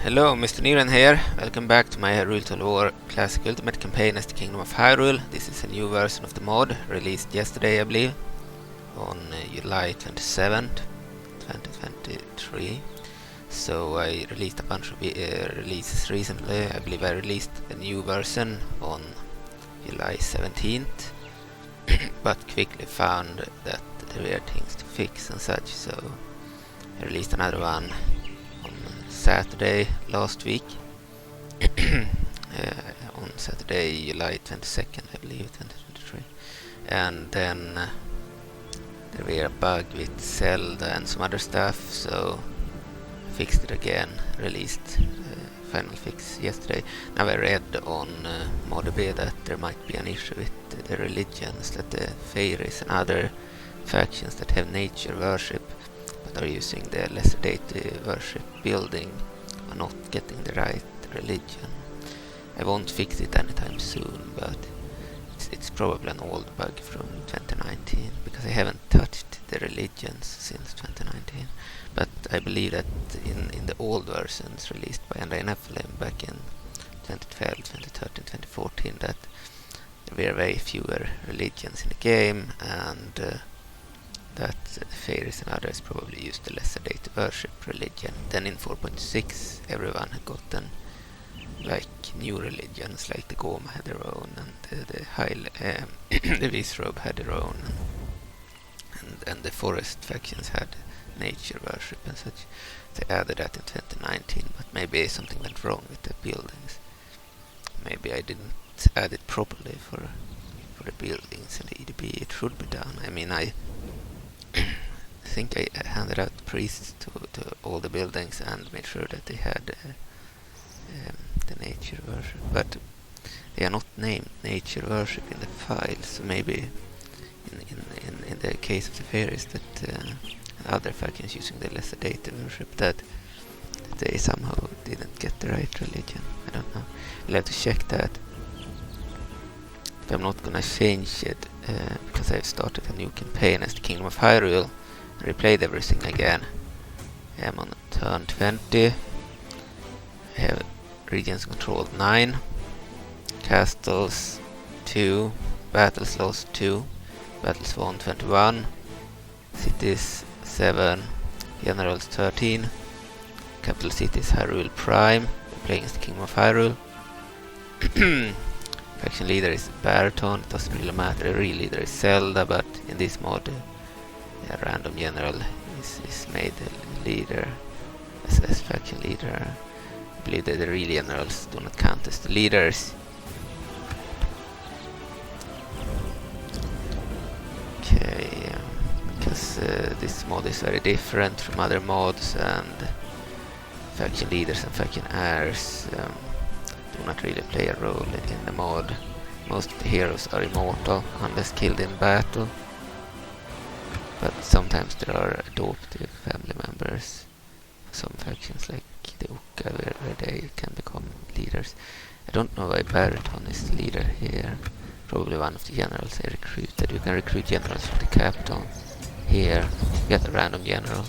Hello, Mr. Nylin here. Welcome back to my Hyrule Total War Classic Ultimate campaign as the Kingdom of Hyrule. This is a new version of the mod, released yesterday, I believe, on July 27th, 2023. So I released a bunch of releases recently. I believe I released a new version on July 17th, but quickly found that there were things to fix and such, so I released another one Saturday last week. On Saturday, July 22nd, I believe, 2023. And then there were a bug with Zelda and some other stuff, so I fixed it again, released final fix yesterday. Now I read on ModB that there might be an issue with the religions, that the fairies and other factions that have nature worship but are using the lesser deity worship building are not getting the right religion. I won't fix it anytime soon, but it's probably an old bug from 2019, because I haven't touched the religions since 2019. But I believe that in the old versions released by Nephilim back in 2012, 2013, 2014, that there were very fewer religions in the game, and that the fairies and others probably used the lesser deity worship religion. Then in 4.6 everyone had gotten like new religions, like the Gohma had their own, and the Hylian, the Visrobe had their own, and the forest factions had nature worship and such. They added that in 2019, but maybe something went wrong with the buildings. Maybe I didn't add it properly for the buildings and the EDB. It should be done. I mean, I think I handed out priests to all the buildings and made sure that they had the nature worship, but they are not named nature worship in the file, so maybe in the case of the fairies that other factions using the lesser deity worship, that they somehow didn't get the right religion. I don't know. We'll have to check that. If I'm not gonna change it because I've started a new campaign as the Kingdom of Hyrule, replayed everything again. I'm on turn 20. I have regions controlled 9, castles 2, battles lost 2, battles won 21, cities 7, generals 13, capital city is Hyrule Prime, playing as the Kingdom of Hyrule. Faction leader is Baraton, it doesn't really matter, the real leader is Zelda, but in this mod a random general is made the leader as faction leader. I believe that the real generals do not count as the leaders. Okay, because this mod is very different from other mods, and faction leaders and faction heirs do not really play a role in the mod. Most of the heroes are immortal unless killed in battle, but sometimes there are adoptive family members. Some factions like the Uka where they can become leaders. I don't know why Baraton is the leader here. Probably one of the generals I recruited. You can recruit generals from the capital. Here you get a random general.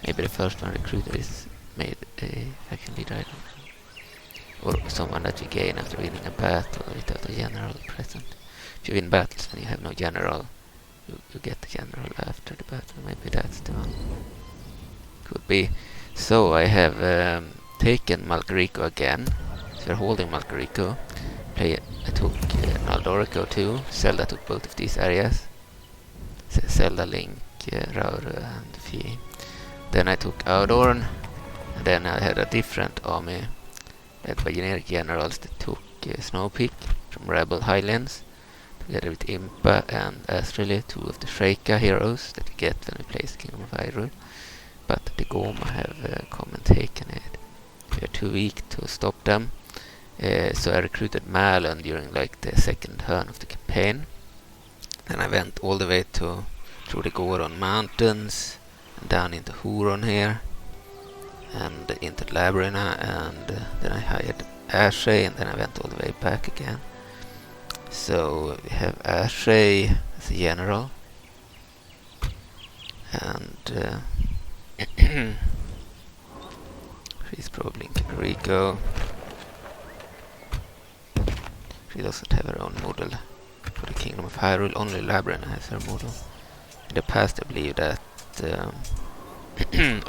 Maybe the first one recruited is made a faction leader, I don't know. Or someone that you gain after winning a battle without a general present. If you win battles and you have no general, you get the general after the battle. Maybe that's the one. Could be. So I have taken Malgariko again. So we're holding Malgariko. I took Dondongo too. Zelda took both of these areas. Zelda, Link, Rauru and Fi. Then I took Audorn. And then I had a different army led by generic generals that took Snowpeak from Rebel Hylians, together with Impa and Astrally, two of the Shreka heroes that you get when we play Kingdom of Hyrule. But the Gohma have come and taken it. We are too weak to stop them. So I recruited Malon during like the second turn of the campaign. Then I went all the way through the Goron mountains and down into Huron here, and into Labyrinth, and then I hired Ashay, and then I went all the way back again. So we have Ashay as a general, and She's probably in Kokiri. She doesn't have her own model for the Kingdom of Hyrule. Only Labyrinth has her model. In the past, I believe that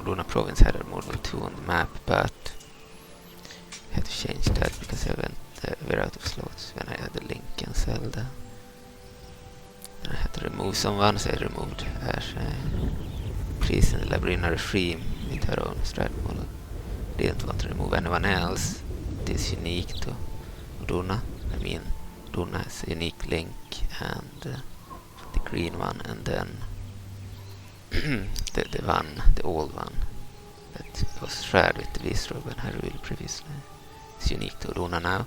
Luna Province had her model too on the map, but I had to change that because I went very out of slots when I had the Link and Zelda. And I had to remove someone, so I removed Ashe. She's in the Labyrinth regime with her own strat model. Didn't want to remove anyone else. It is unique to Luna. I mean, Luna has a unique Link and the green one, and then the old one that was shared with the Visrobe and Hyrule previously. It's unique to Luna now,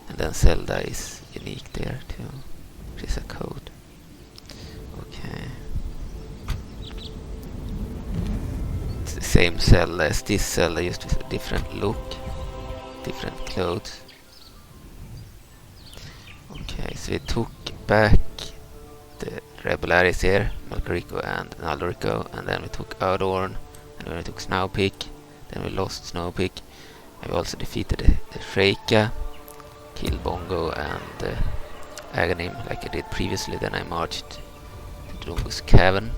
and then Zelda is unique there too. She's a code. Okay. It's the same Zelda as this Zelda, just with a different look, different clothes. Okay, so we took back the rebel areas here, Malkariko and Naldoriko, and then we took Audorn, and then we took Snowpeak, then we lost Snowpeak, and we also defeated the Shreka, killed Bongo and Aghanim like I did previously. Then I marched to Dodongo's Cavern.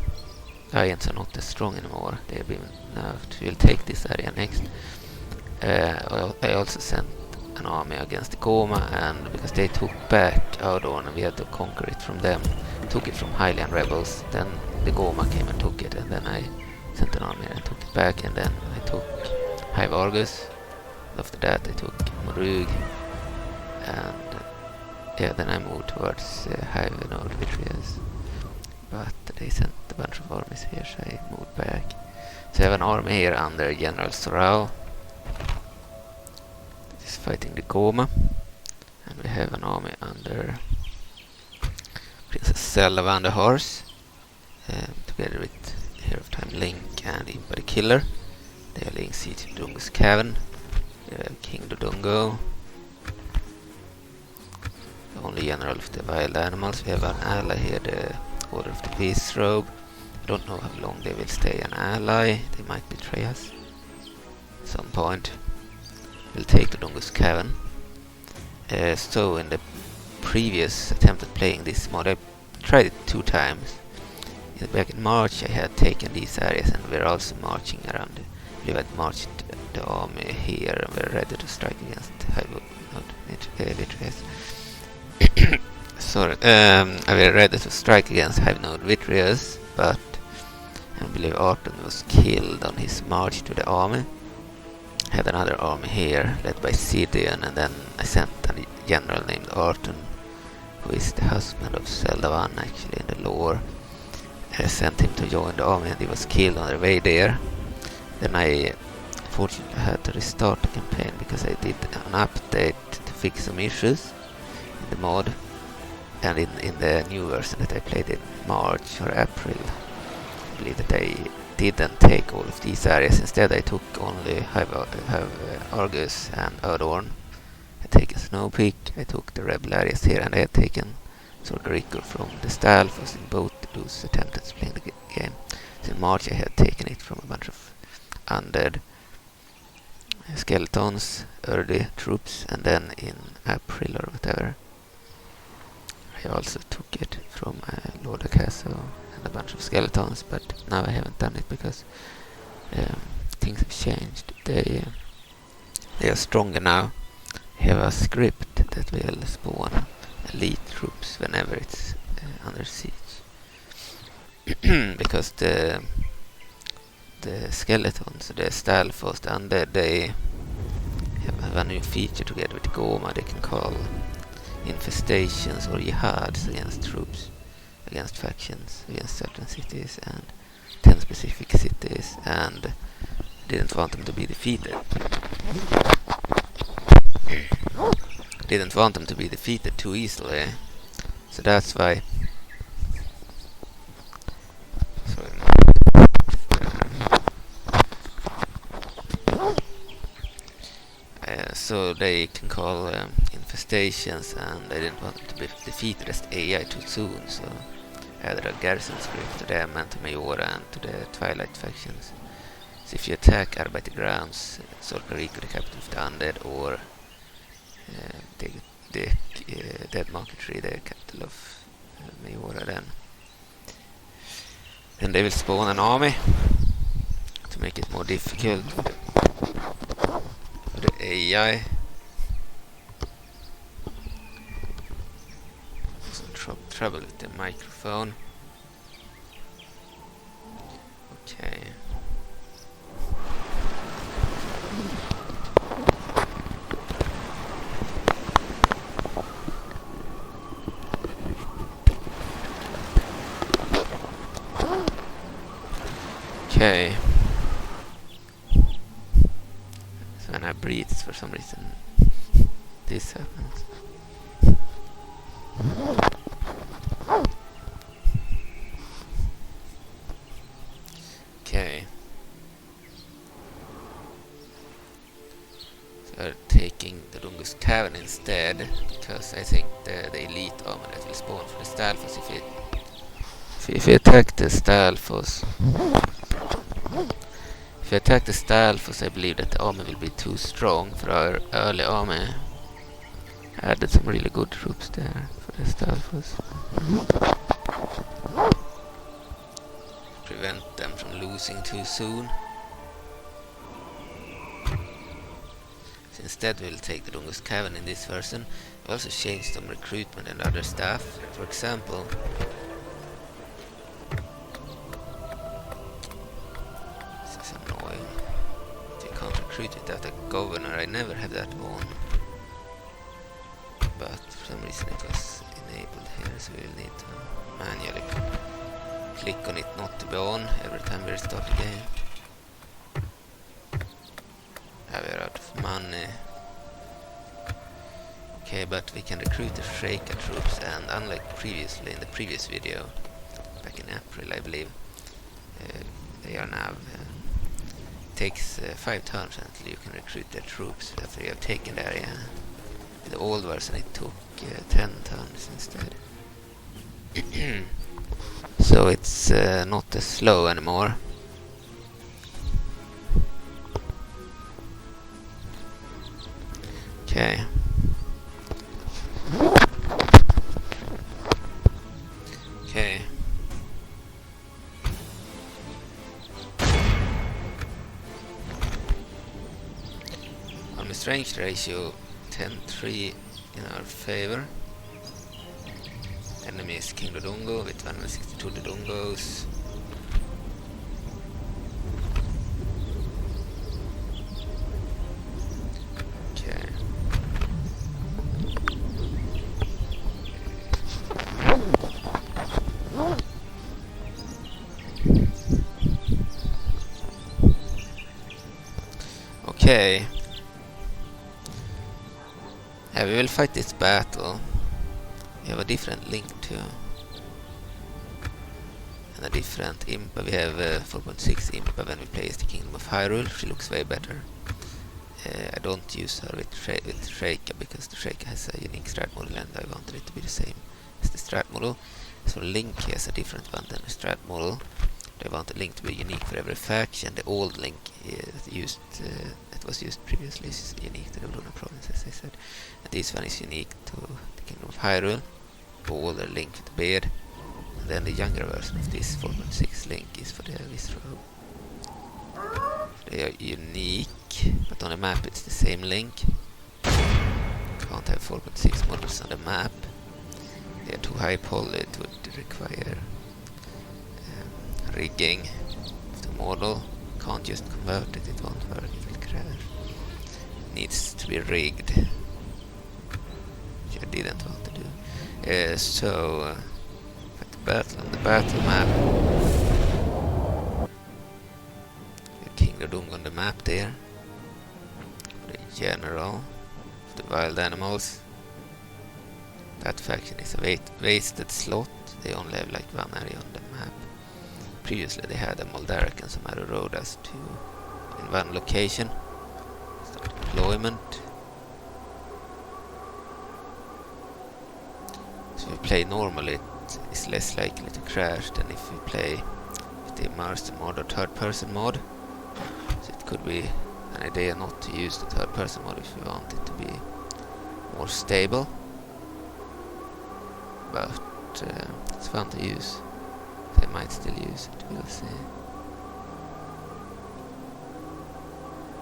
Giants are not as strong anymore, they have been nerfed. We'll take this area next. I also sent an army against the Gohma, and because they took back Audorn and we had to conquer it from them, took it from Hylian rebels, then the Gohma came and took it, and then I sent an army and took it back, and then I took Hive Argus. After that I took Morug, and yeah, then I moved towards Hive Nord Vitreous, but they sent a bunch of armies here, so I moved back. So I have an army here under General Zora, fighting the Gohma, and we have an army under Princess Zelda I the Horse, together with Hero of Time Link and Impa the Killer. They are laying siege to Dodongo's Cavern. We have King Dodongo, the only general of the wild animals. We have an ally here, the Order of the Visrobe. I don't know how long they will stay an ally. They might betray us at some point. We'll take Dodongo's Cavern. So in the previous attempt at playing this mod, I tried it 2 times. Back in March I had taken these areas, and we're also marching around. We had marched the army here, and we're ready to strike against Hive Vitreous. Sorry, we're ready to strike against Hive Node Vitreous, but I believe Arton was killed on his march to the army. I had another army here, led by Sidian, and then I sent a general named Arton, who is the husband of Zelda I actually in the lore. I sent him to join the army, and he was killed on the way there. Then I unfortunately had to restart the campaign because I did an update to fix some issues in the mod, and in the new version that I played in March or April, I believe that I didn't take all of these areas. Instead I took only Hive Argus and Audorn. I had taken Snowpeak, I took the rebel areas here, and I had taken Sorgariko from the Stalfos in both those attempts at playing the game. So in March I had taken it from a bunch of undead skeletons, early troops, and then in April or whatever I also took it from Lord Castle and a bunch of skeletons, but now I haven't done it because things have changed. They are stronger now. I have a script that will spawn elite troops whenever it's under siege. Because the skeletons, the Stalfos, the undead, they have a new feature together with Gohma. They can call infestations or jihads against troops, against factions, against certain cities, and 10 specific cities, and didn't want them to be defeated. Didn't want them to be defeated too easily, so that's why. So they can call infestations, and they didn't want them to be defeated as AI too soon, so I added a garrison script to them and to Majora and to the Twilight factions. So if you attack Arbiter Grounds, Gohma Capital of the Undead, or the Dead Market Tree, the capital of Zora, then they will spawn an army to make it more difficult for the AI. Some trouble with the microphone. Okay. Okay. So when I breathe, for some reason, this happens. Okay. So we're taking the Dodongo's Cavern instead, because I think the elite armor that will spawn for the Stalfos if you attack the Stalfos. If you attack the Stalfos, I believe that the army will be too strong for our early army. I added some really good troops there for the Stalfos. Prevent them from losing too soon. So instead we'll take the Dodongo's Cavern in this version. We also changed some recruitment and other stuff. For example, without a governor. I never had that on, but for some reason it was enabled here, so we'll need to manually click on it not to be on every time we restart the game. We're out of money. Okay, but we can recruit the Shreka troops, and unlike previously in the previous video, back in April I believe, they are now takes 5 turns until you can recruit their troops after you have taken the area. In the old version it took 10 turns instead. So it's not as slow anymore. Okay. Okay. Strength ratio 10-3 in our favor. Enemy is King Dodongo with 162 Dodongos. Okay. Okay. We will fight this battle. We have a different link too, and a different Impa. We have 4.6 Impa when we play as the Kingdom of Hyrule. She looks way better. I don't use her with Shreka because the Shreka has a unique strat model, and I wanted it to be the same as the strat model. So Link has a different one than the strat model. I want the Link to be unique for every faction. The old Link that was used previously is unique to the Luna province, as I said. And this one is unique to the Kingdom of Hyrule. The older Link with the beard. And then the younger version of this 4.6 Link is for the Visro. They are unique, but on the map it's the same Link. Can't have 4.6 models on the map. They are too high poly. It would require rigging of the model. Can't just convert it, it won't work, it will crash. It needs to be rigged, which I didn't want to do. So at the battle on the battle map, King Dodongo on the map there. The general of the wild animals. That faction is a wasted slot. They only have like one area on the map. Previously they had a Moldaric and some other rodas in one location. Start deployment. So if you play normally, it's less likely to crash than if you play with the Immersion Mod or third person mod. could be an idea not to use the third person mode if you want it to be more stable, but it's fun to use. I might still use it, we'll see.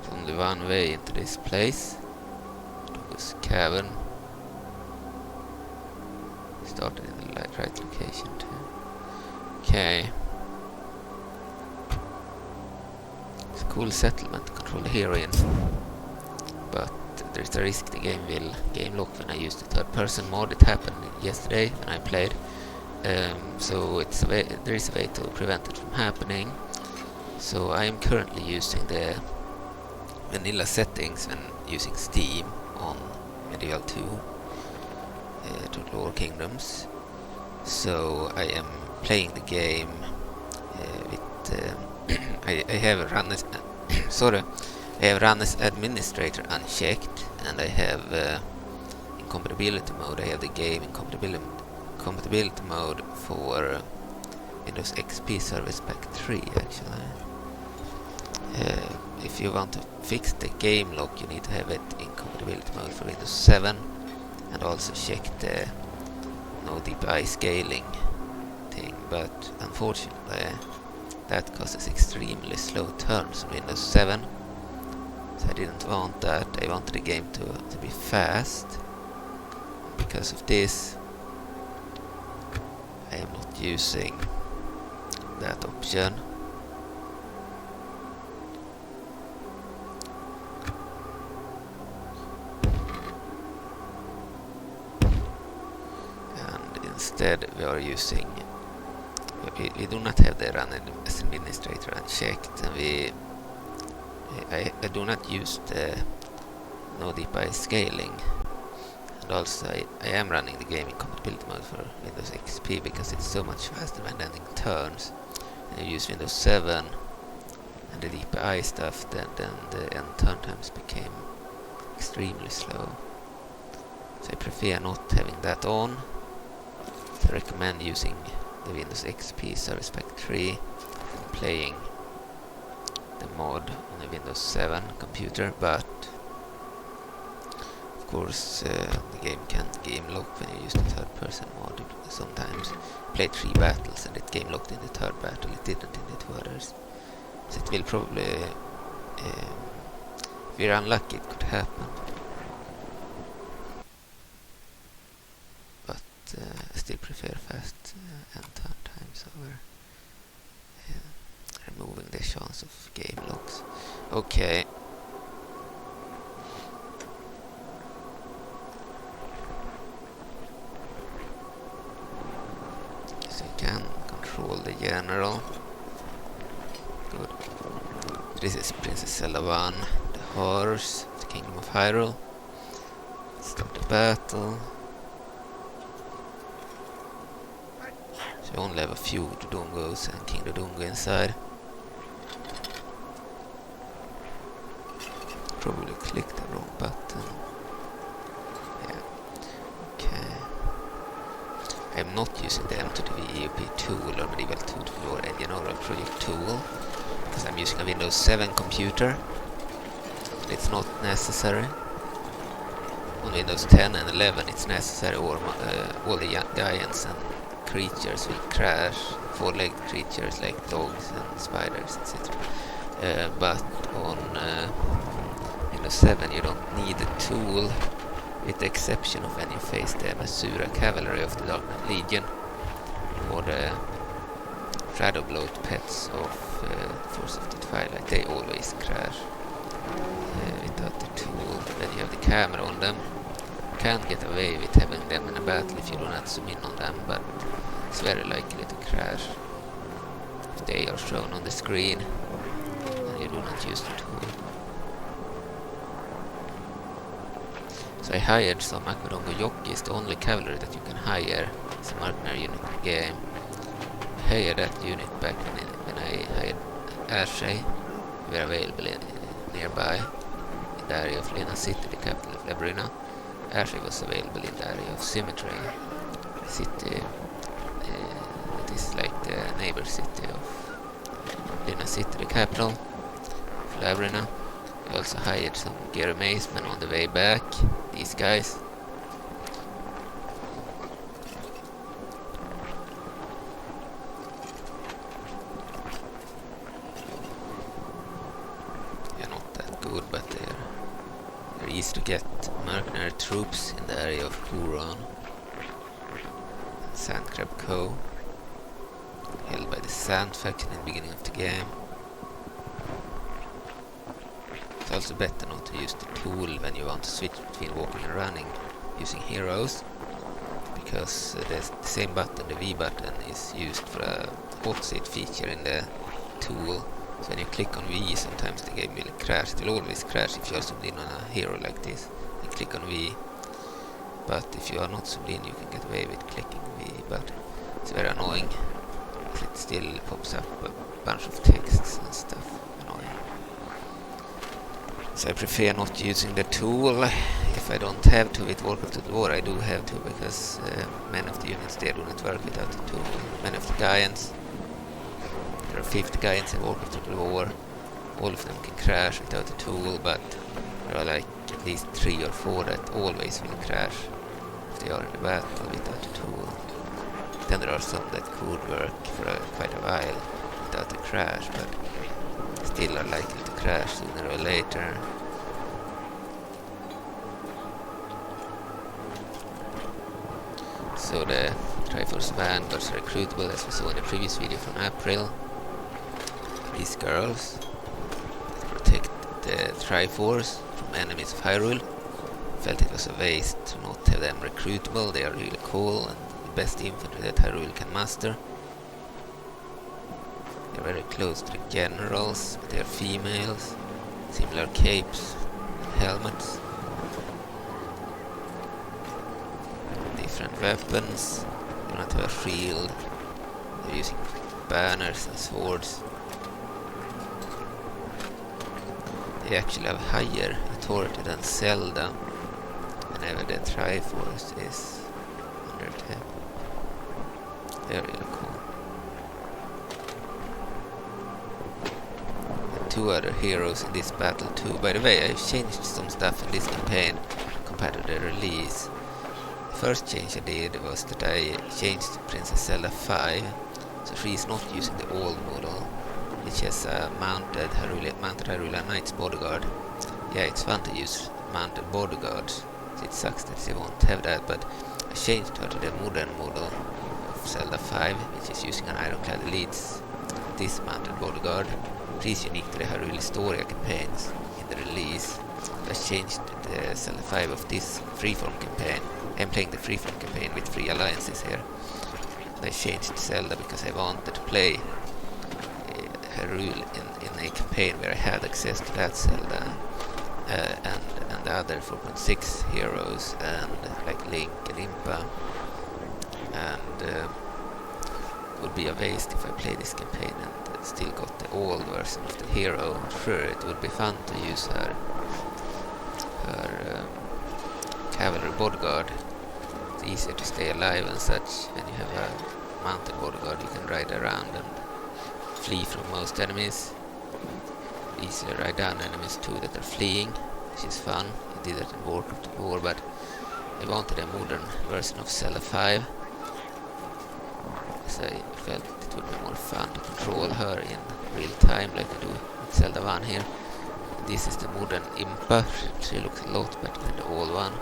There's only one way into this place. This cavern. Started in the right location too. Okay. It's a cool settlement to control the heroine, but there's a risk the game will game lock when I use the third person mode. It happened yesterday when I played, so there is a way to prevent it from happening. So I am currently using the vanilla settings when using Steam on Medieval 2 to lower kingdoms. So I am playing the game with I have run as sorry, I have run as administrator unchecked, and I have in compatibility mode I have the game in compatibility mode for Windows XP Service Pack 3 actually. If you want to fix the game lock, you need to have it in compatibility mode for Windows 7, and also check the no DPI scaling thing, but unfortunately that causes extremely slow turns on Windows 7, so I didn't want that. I wanted the game to be fast. Because of this, I am not using that option. Instead, we are using. We do not have the run as administrator unchecked, and I do not use the no DPI scaling. And also, I am running the game in compatibility mode for Windows XP because it's so much faster when ending turns. And you use Windows 7 and the DPI stuff, then the end turn times became extremely slow. So I prefer not having that on. I recommend using the Windows XP Service Pack 3 and playing the mod on a Windows 7 computer, but of course the game can't game lock when you use the third person mod. Sometimes played 3 battles and it game locked in the third battle, it didn't in the 2 others. So it will probably, if you're unlucky, it could happen. I still prefer fast end turn times over removing the chance of game locks. Okay. So you can control the general. Good. This is Princess Zelda I, the horse, the Kingdom of Hyrule. Start the battle. So you only have a few Dodongos and King Dodongo inside. Probably clicked the wrong button. Yeah. Okay. I'm not using the M2TV EOP tool or Medieval 2 tool or Engine or Project tool because I'm using a Windows 7 computer. It's not necessary. On Windows 10 and 11 it's necessary, or all the giants and creatures will crash, 4-legged creatures like dogs and spiders, etc. But on Windows 7 you don't need a tool, with the exception of when you face the Masura cavalry of the Dark Knight Legion or the Shadowbloat pets of Force of the Twilight. They always crash without the tool. Then you have the camera on them. You can get away with having them in a battle if you do not zoom in on them, but it's very likely to crash if they are shown on the screen and you do not use the tool. So I hired some Dondongo jockeys, the only cavalry that you can hire is a mercenary unit in the game. I hired that unit back when I hired Ashay. They were available nearby in the area of Lena City, the capital of Labrina. Ashay was available in the area of Symmetry City. It is like the neighbor city of Lena City, the capital. library now. I also hired some Gerudo on the way back. These guys. Yeah, not that good, but they're easy to get mercenary troops in the area of Goron. Sandcrab Cove, held by the Sand faction in the beginning of the game. It's also better not to use the tool when you want to switch between walking and running using heroes, because the same button, the V button, is used for a opposite feature in the tool. So when you click on V, sometimes the game will crash. It will always crash if you are zoomed in on a hero like this. You click on V, but if you are not zoomed in, you can get away with clicking V, but it's very annoying. It still pops up a bunch of texts and stuff. Annoying. So I prefer not using the tool. If I don't have to with Warcraft of the War, I do have to, because many of the units there do not work without the tool. Many of the giants, there are 50 giants in Warcraft of the War. All of them can crash without the tool, but there are like at least 3 or 4 that always will crash if they are in the battle without the tool. Then there are some that could work for quite a while without a crash, but still are likely to crash sooner or later. So the Triforce Vanguards are recruitable, as we saw in the previous video from April. These girls protect the Triforce from enemies of Hyrule. Felt it was a waste to not have them recruitable. They are really cool and the best infantry that Hyrule can muster. They are very close to the generals, but they are females. Similar capes and helmets. Different weapons. They do not have a shield. They're using banners and swords. They actually have higher authority than Zelda whenever the Triforce is under attack. They're really cool. And 2 other heroes in this battle too. By the way, I've changed some stuff in this campaign compared to the release. The first change I did was that I changed Princess Zelda I, so she is not using the old model, which has a mounted Hylian Knight's bodyguard. Yeah, it's fun to use mounted bodyguards. It sucks that they won't have that, but I changed her to the modern model of Zelda 5, which is using an Ironclad Elite's dismounted bodyguard. She's unique to the Hyrule Historia campaigns in the release. I changed the Zelda 5 of this freeform campaign. I'm playing the freeform campaign with 3 alliances here. I changed Zelda because I wanted to play Hyrule in a campaign where I had access to that Zelda and the other 4.6 heroes, and like Link and Impa, and it would be a waste if I played this campaign and still got the old version of the hero. Sure, it would be fun to use her cavalry bodyguard. It's easier to stay alive and such when you have a mounted bodyguard. You can ride around and flee from most enemies. Easier to ride down enemies too that are fleeing, which is fun. I did that in Warcraft of War, but I wanted a modern version of Zelda 5, because I felt it would be more fun to control her in real time like I do with Zelda 1 here. This is the modern Impa. She looks a lot better than the old one.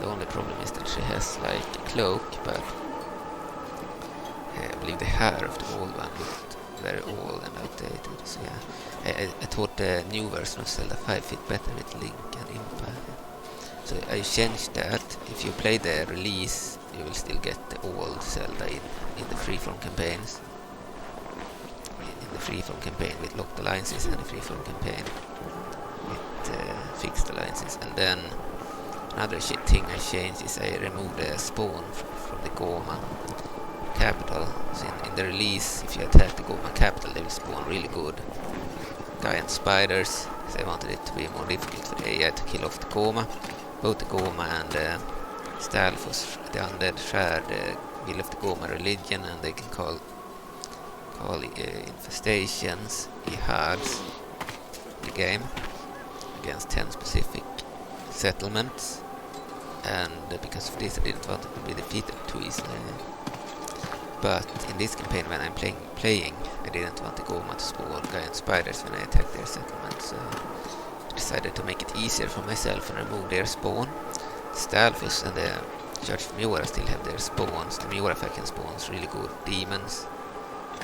The only problem is that she has like a cloak, but I believe the hair of the old one looked very old and outdated. So yeah, I thought the new version of Zelda 5 fit better with Link and Impa. So I changed that. If you play the release, you will still get the old Zelda in the freeform campaigns. In the freeform campaign with locked alliances and the freeform campaign with fixed alliances. And then another thing I changed is I removed the spawn from the Gohma Capital. So in the release, if you attack the Gohma Capital, they will spawn really good giant spiders. So I wanted it to be more difficult for the AI to kill off the Gohma. Both the Gohma and the Stalfos, the undead, share the will of the Gohma religion, and they can call infestations, jihad's, the game against 10 specific settlements, and because of this I didn't want it to be defeated too easily. But in this campaign, when I'm playing, I didn't want the Gohma to spawn giant spiders when I attack their settlements, so I decided to make it easier for myself and remove their spawn. The Stalfos and the Church of Miora still have their spawns. The Miora faction spawns really good demons.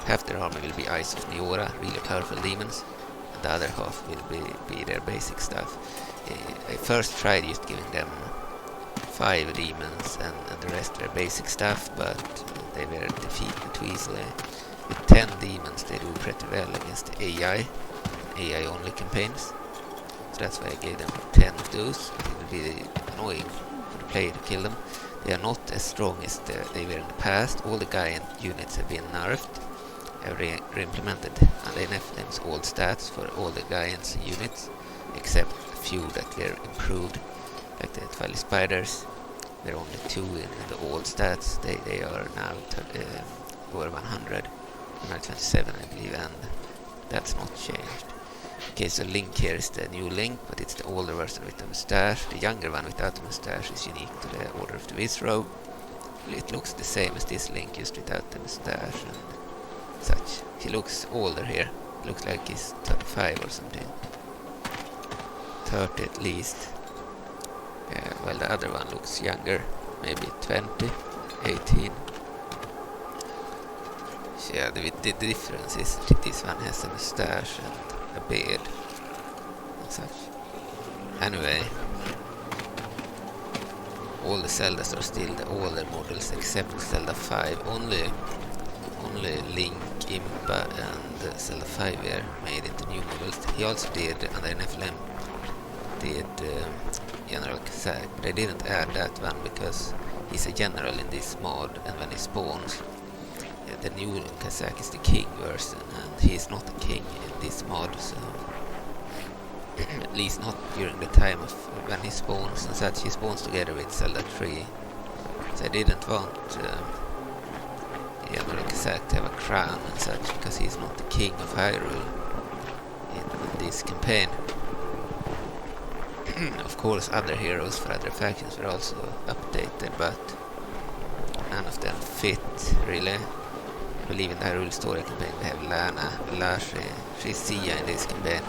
Half their army will be Eyes of Miora, really powerful demons, and the other half will be their basic stuff. I first tried just giving them 5 demons and the rest their basic stuff, but they were defeated too easily. With 10 demons they do pretty well against the AI only campaigns. So that's why I gave them 10 of those. It will be annoying for the player to kill them. They are not as strong as they were in the past. All the giant units have been nerfed. I've re-implemented and they left them old stats for all the giants units, except a few that were improved, like the Twilight Spiders. There are only 2 in the old stats. They are now over 100, 127 I believe, and that's not changed. Okay, so Link here is the new Link, but it's the older version with the mustache. The younger one without the mustache is unique to the Order of the Visro. It looks the same as this Link, just without the mustache and such. He looks older here. It looks like he's 35 or something. 30 at least. While the other one looks younger, maybe 20, 18. So yeah, the difference is that this one has a mustache and a beard and such. Anyway, all the Zeldas are still the older models except Zelda 5. Only Link, Impa and Zelda 5 were made into new models. He also did, under NFLM, did General Kazak, but I didn't add that one because he's a general in this mod, and when he spawns, the new Kazak is the king version, and he is not a king in this mod, so at least not during the time of when he spawns and such. He spawns together with Zelda 3, so I didn't want General Kazak to have a crown and such, because he's not the king of Hyrule in this campaign. Of course, other heroes for other factions were also updated, but none of them fit, really. I believe in the Hyrule story campaign we have Lana, she's Sia in this campaign.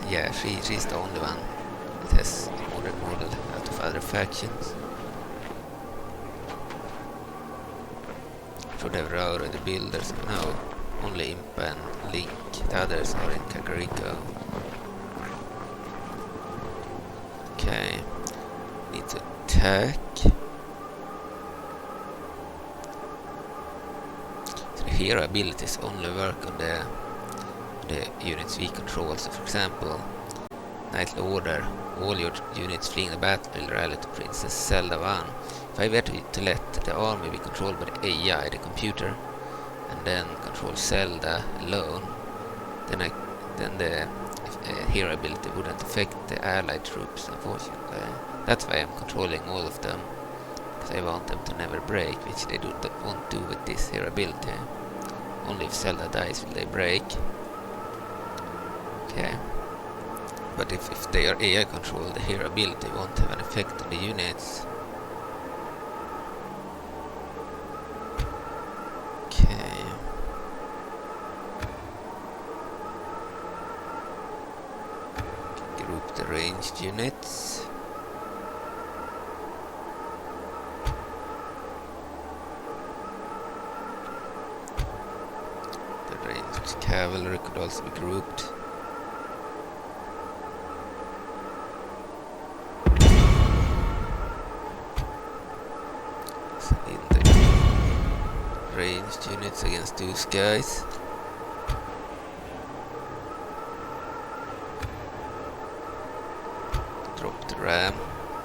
Yeah, she's the only one that has a modern model out of other factions. Should have Aurora the Builders, no, only Impa and Link, the others are in Kakariko. Okay, need to attack. So the hero abilities only work on the units we control. So for example, Knightly Order, all your units fleeing the battle will rally to Princess Zelda I. If I were to let the army be controlled by the AI, the computer, and then control Zelda alone, then the hero ability wouldn't affect the allied troops, unfortunately. That's why I'm controlling all of them, because I want them to never break, which they won't do with this hero ability. Only if Zelda dies will they break. Okay. But if they are AI controlled, the hero ability won't have an effect on the units. Okay. Group the ranged units. The ranged cavalry could also be grouped. Ranged units against those guys. Drop the ram,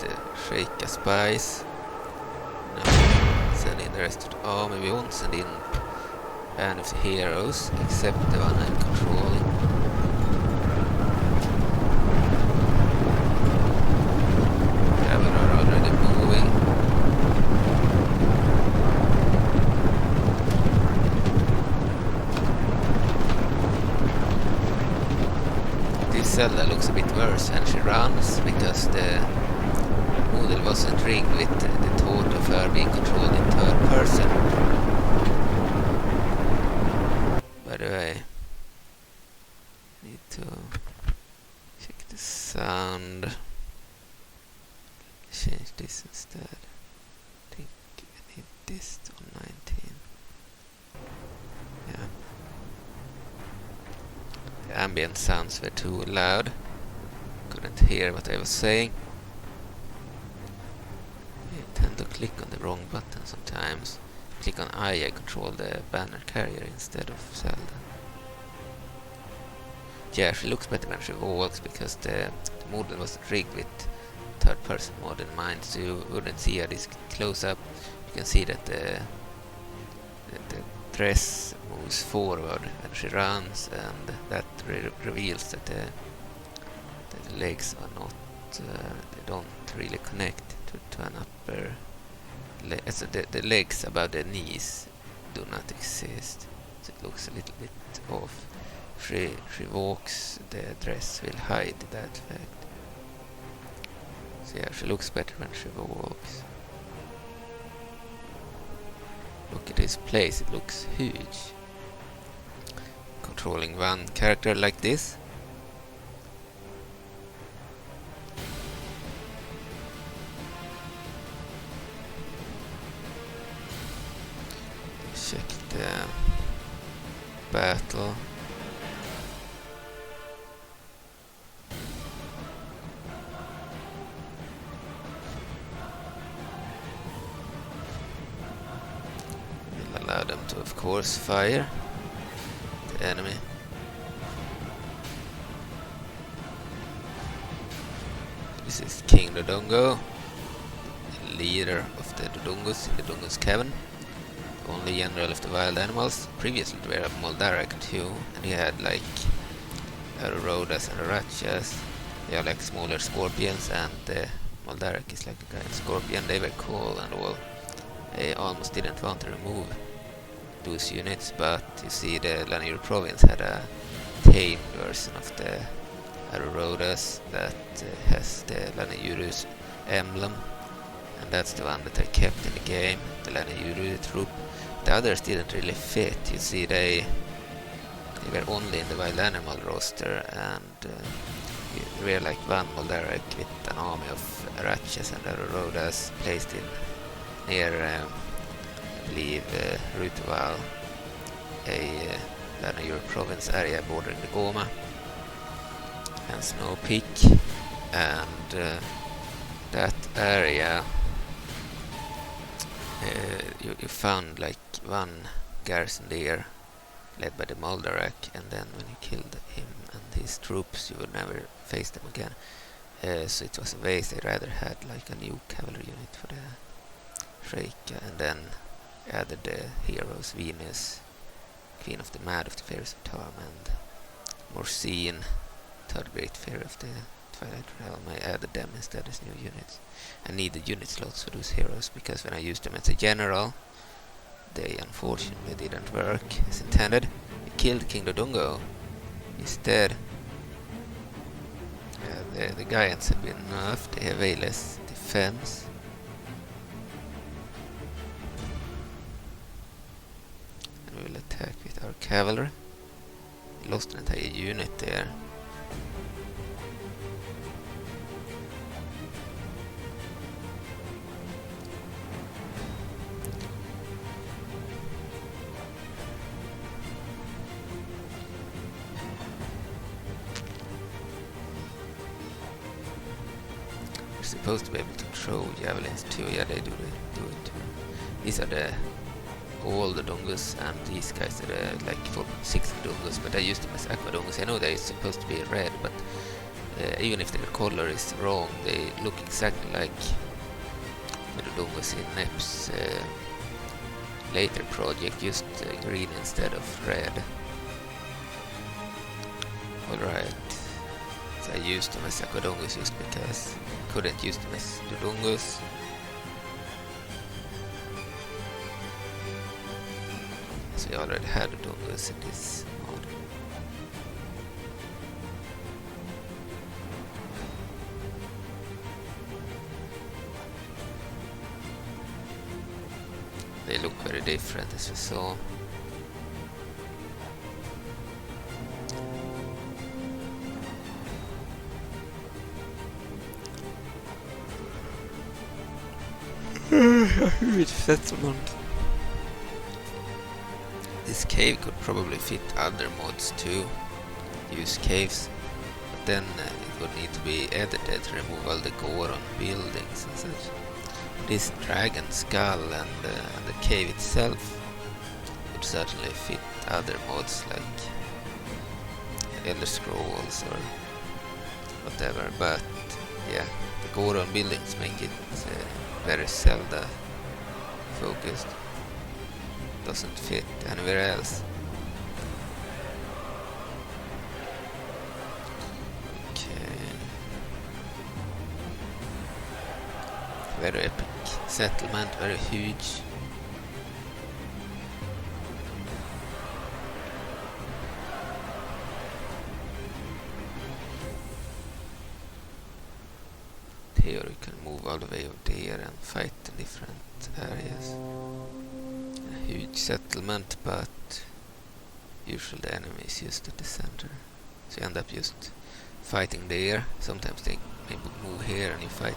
the Sheikah spies. No, send in the rest of the army. We won't send in any of the heroes except the one I'm controlling. Cavern are already moving. Zelda bit worse when she runs, because the model wasn't rigged with the thought of her being controlled in third person. By the way, need to check the sound. Change this instead. I think I need this to 19. Yeah. The ambient sounds were too loud. Couldn't hear what I was saying. I tend to click on the wrong button sometimes. Click on I control the banner carrier instead of Zelda. Yeah, she looks better when she walks, because the model was rigged with third person mode in mind, so you wouldn't see her this close up. You can see that the dress moves forward when she runs, and that reveals that the legs are not, they don't really connect to an upper so the legs above the knees do not exist, so it looks a little bit off. She walks, the dress will hide that fact. So yeah, she looks better when she walks. Look at this place, it looks huge. Controlling one character like this. Check the battle. We'll allow them to, of course, fire the enemy. This is King Dodongo, the leader of the Dodongos in the Dodongo's Cavern. Only general of the wild animals. Previously there were Moldarak too, and he had like Arurodas and Arachas. They are like smaller scorpions, and Moldarak is like a giant scorpion. They were cool and all. They almost didn't want to remove those units, but you see the Lanayru province had a tamed version of the Arurodas that has the Lanayru's emblem, and that's the one that I kept in the game, the Lanayru troop. The others didn't really fit. You see, they were only in the wild animal roster, and we were like one Moldarak with an army of Arachas and Arurodas placed in near, I believe, Rutuval, a Lanayru province area bordering the Gohma and Snowpeak, and that area you found like one garrison there led by the Moldarak, and then when you killed him and his troops you would never face them again. So it was a waste. They rather had like a new cavalry unit for the Shreka, and then added the heroes Venus, Queen of the Mad of the Fairies of Tarm, and Morsine, third great fairy of the Twilight Realm. I added them instead as new units. I needed unit slots for those heroes, because when I used them as a general they unfortunately didn't work as intended. I killed King Dodongo instead. The giants have been nerfed, they have way less defense. And we will attack with our cavalry. We lost an entire unit there. Supposed to be able to throw javelins too. Yeah, they do it too. These are all the Dongos, and these guys are like 4.6 Dongos, but I used them as aqua Dongos. I know they're supposed to be red, but even if their color is wrong, they look exactly like the Dongos in Nep's later project, just green instead of red. Alright. I used them as Dodongos just because I couldn't use them as Dodongos. So we already had Dodongos in this mod. They look very different, as we saw. A huge settlement. This cave could probably fit other mods too. Use caves, but then it would need to be edited to remove all the Goron buildings and such. This dragon skull and the cave itself would certainly fit other mods like Elder Scrolls or whatever, but yeah, the Goron buildings make it very Zelda focused. Doesn't fit anywhere else. Okay. Very epic settlement, very huge. Here we can move all the way over there and fight in different areas. A huge settlement, but usually the enemy is just at the center. So you end up just fighting there. Sometimes they maybe move here and you fight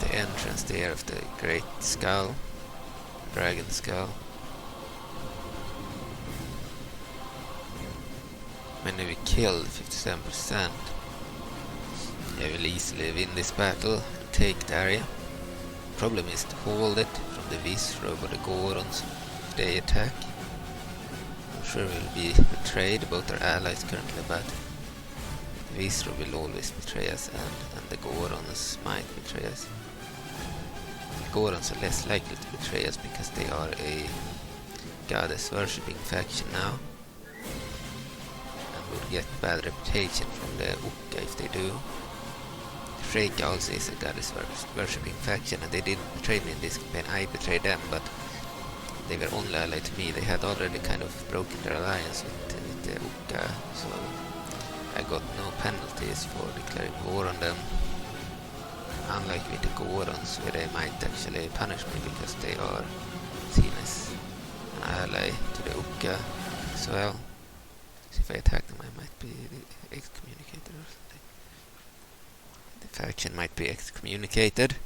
the entrance there of the great skull, dragon skull. When we kill 57%, I will easily win this battle, take the area. Problem is to hold it from the Visro or the Gorons if they attack. I'm sure we'll be betrayed, both our allies currently, but the Visro will always betray us and the Gorons might betray us. The Gorons are less likely to betray us because they are a goddess worshipping faction now and would get bad reputation from the Uka if they do. Shreka also is a goddess worshipping faction and they didn't betray me in this campaign. I betrayed them, but they were only allied to me. They had already kind of broken their alliance with the Uka, so I got no penalties for declaring war on them. Unlike with the Gorons, where they might actually punish me because they are seen as an ally to the Uka as well. So if I attack them, I might be excommunicated or something. The faction might be excommunicated.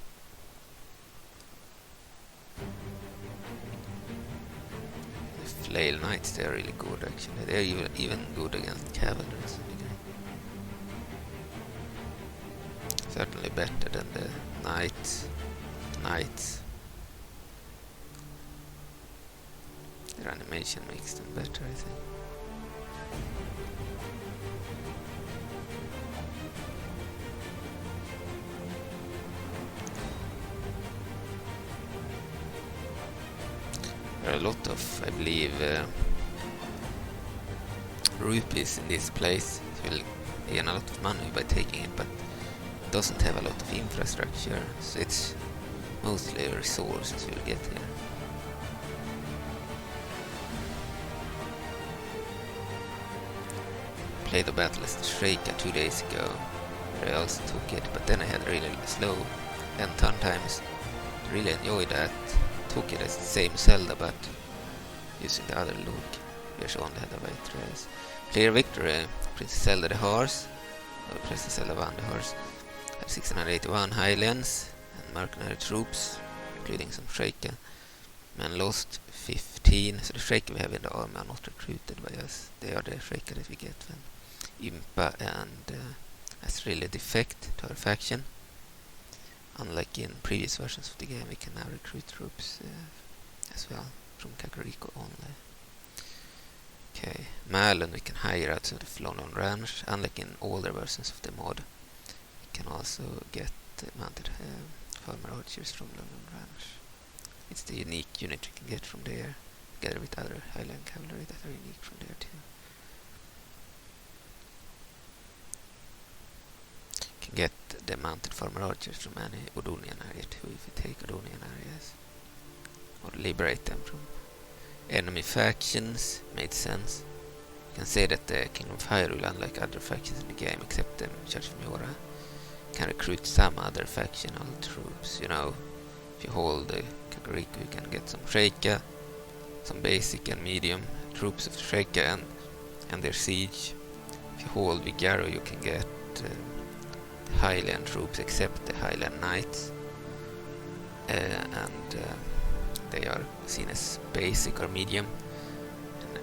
The Flail Knights, they are really good actually. They are even good against cavalries. Certainly better than the knights. Their animation makes them better, I think. There are a lot of, I believe, rupees in this place. You will gain a lot of money by taking it, but it doesn't have a lot of infrastructure, so it's mostly resources you'll get here. Played the battle as the Shreka 2 days ago, where I also took it, but then I had really slow end turn times. Really enjoyed that. Took it as the same Zelda, but using the other look. Here's only had a white dress. Clear victory. Princess Zelda the horse, or Princess Zelda I the horse, had 681 Hylians and mercenary troops, including some Shreka. Men lost 15, so the Shreka we have in the army are not recruited by us. They are the Shreka that we get when Impa and has really defect to our faction. Unlike in previous versions of the game, we can now recruit troops as well from Kokiri only. Okay, Malon we can hire outside the Flonon Ranch. Unlike in older versions of the mod, we can also get mounted farmer archers from Flonon Ranch. It's the unique unit you can get from there, together with other Hylian cavalry that are unique from there too. Can get the mounted farmer archers from any Odonian area too if we take Odonian areas, or liberate them from enemy factions. Made sense. You can say that the Kingdom of Hyrule, unlike other factions in the game except the Church of Zora, can recruit some other factional troops. You know, if you hold the Kokiri you can get some Sheikah, some basic and medium troops of Sheikah and their siege. If you hold Vigaro you can get Hylian troops except the Hylian Knights. And they are seen as basic or medium,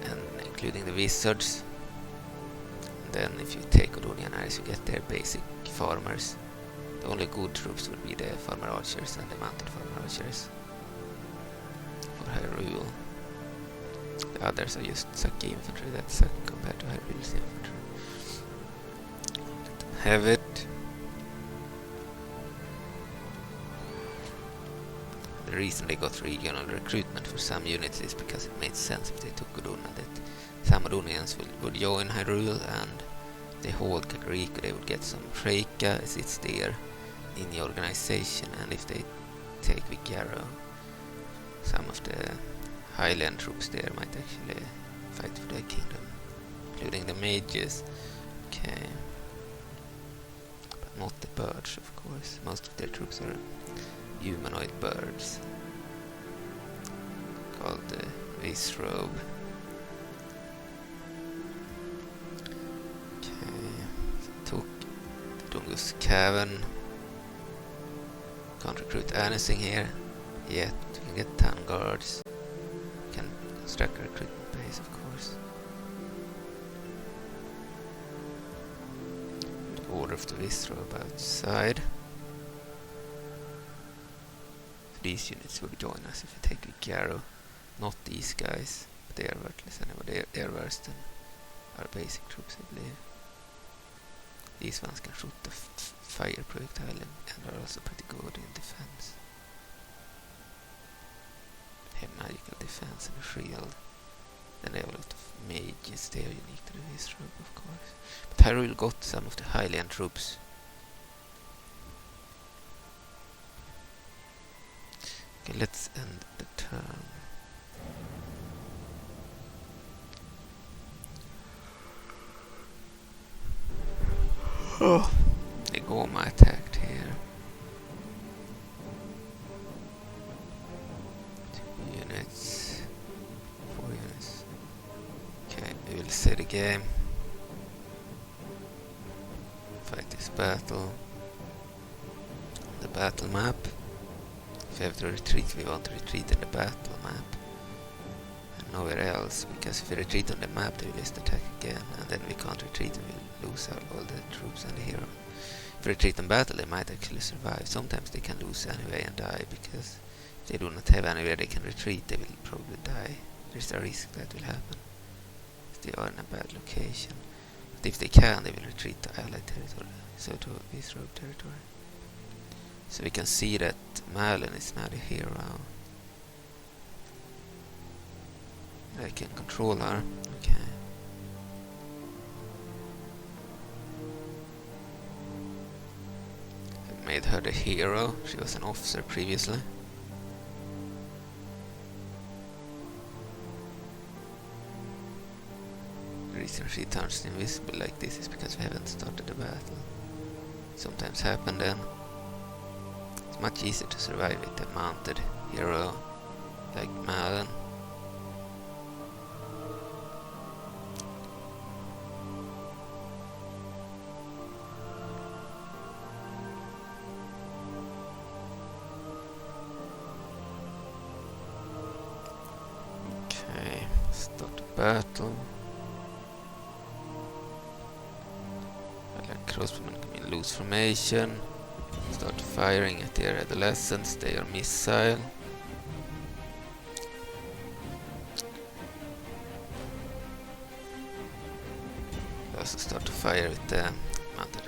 and including the wizards. And then if you take Odonianaris you get their basic farmers. The only good troops would be the farmer archers and the mounted farmer archers for Hyrule. The others are just sucky infantry that suck compared to Hyrule's infantry. Let them have it. The reason they got regional recruitment for some units is because it made sense if they took Godona that some Odonians would join Hyrule, and if they hold Kokiri they would get some Sheikah as it's there in the organization, and if they take Vigaro some of the Hylian troops there might actually fight for the kingdom, including the mages. Okay. But not the birds, of course. Most of their troops are humanoid birds called the Visrobe. Okay, so took Dodongo's Cavern. Can't recruit anything here yet. You can get 10 guards. You can construct a recruitment base, of course. The order of the Visrobe outside. These units will join us if we take Vigaro, not these guys, but they are worthless anyway. They are worse than our basic troops, I believe. These ones can shoot the fire projectile and are also pretty good in defense. They have magical defense and a shield. Then they have a lot of mages, they are unique to the Visrobe, of course. But Hyrule got some of the Hylian troops. Okay, let's end the turn. Oh, the Gohma attacked here. 2 units, 4 units. Okay, we will say the game. Fight this battle. The battle map. If we have to retreat, we want to retreat in the battle map and nowhere else, because if we retreat on the map they will just attack again, and then we can't retreat and we'll lose all the troops and the hero. If we retreat in battle they might actually survive. Sometimes they can lose anyway and die, because if they do not have anywhere they can retreat they will probably die. There's a risk that will happen if they are in a bad location. But if they can they will retreat to allied territory, so to Visrobe territory. So we can see that Malon is now the hero. I can control her. Okay. I made her the hero. She was an officer previously. The reason she turns invisible like this is because we haven't started the battle. Sometimes happen then. It's much easier to survive with a mounted hero like Malon. Okay, start the battle. Crossbowmen come in loose formation. Start firing at their adolescents. They are missile. Also start to fire with the mounted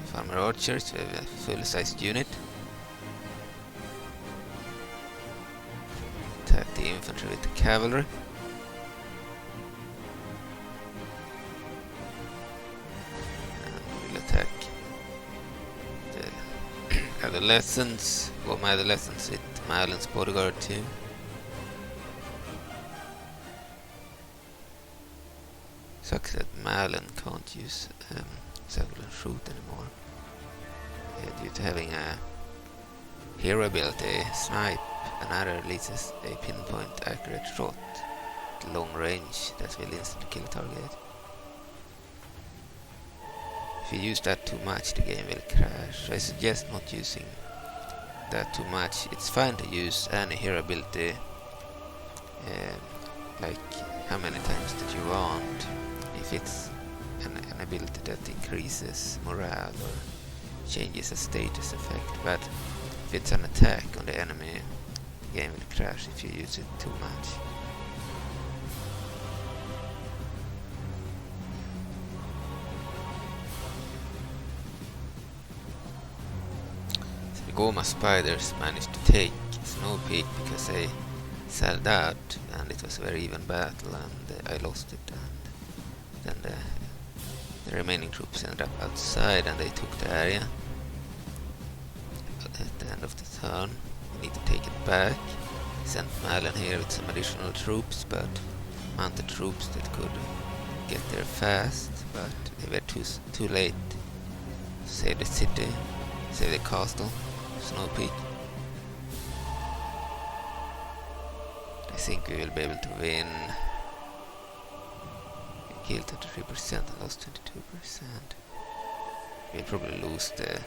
farmer archers. We have a full-sized unit. Attack the infantry with the cavalry. Attack the adolescents, Gohma adolescents with Malon's bodyguard team. Sucks that Malon can't use several and shoot anymore due to having a hero ability, snipe. another releases a pinpoint accurate shot at long range that will instantly kill a target. If you use that too much, the game will crash. I suggest not using that too much. It's fine to use any hero ability like how many times that you want, if it's an ability that increases morale or changes a status effect, but if it's an attack on the enemy, the game will crash if you use it too much. So the Gohma spiders managed to take Snowpeak because they sold out, and it was a very even battle, and I lost it, and then the remaining troops ended up outside and they took the area. But at the end of the turn we need to take it back. Sent Malon here with some additional troops, but mounted troops that could get there fast, but they were too late to save the city, save the castle, Snowpeak. I think we will be able to win. We killed 33% and lost 22%. We'll probably lose the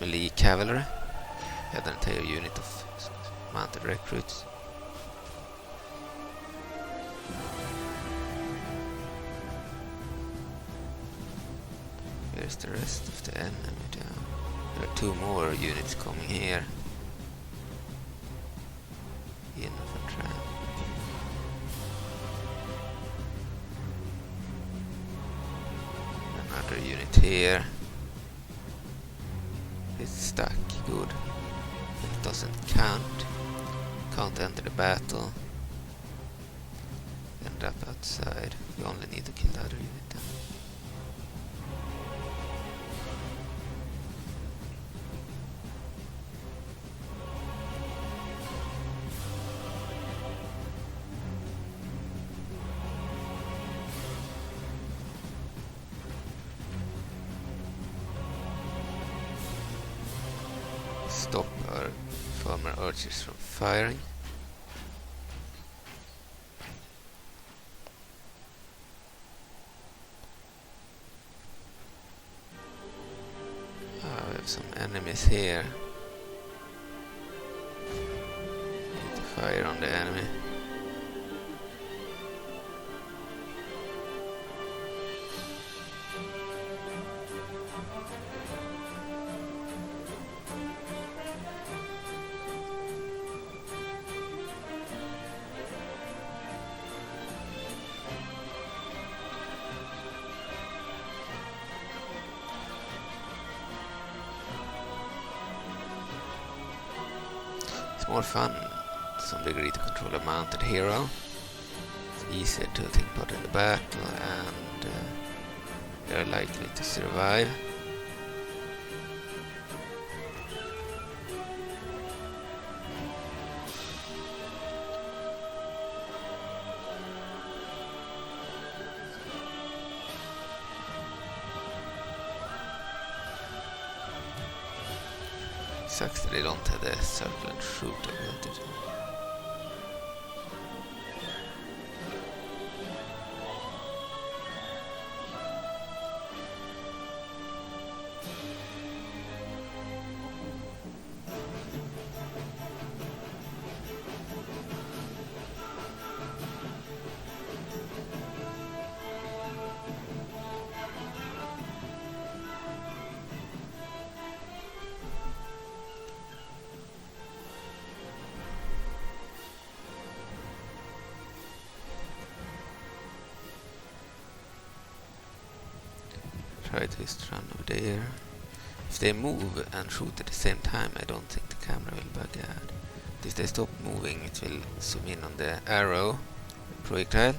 melee cavalry. We had an entire unit of mounted recruits. Where's the rest of the enemy down? There are 2 more units coming here. Another unit here. It's stuck. Good. It doesn't count. Can't enter the battle. End up outside. We only need to kill the other unit then. Stop our former archers from firing. We have some enemies here. Need to fire on the enemy. More fun to some degree to control a mounted hero. It's easier to take part in the battle, and they're likely to survive. Sucks that they don't have the circle and shoot ability. Try to just run over there. If they move and shoot at the same time, I don't think the camera will bug out. But if they stop moving, it will zoom in on the arrow projectile,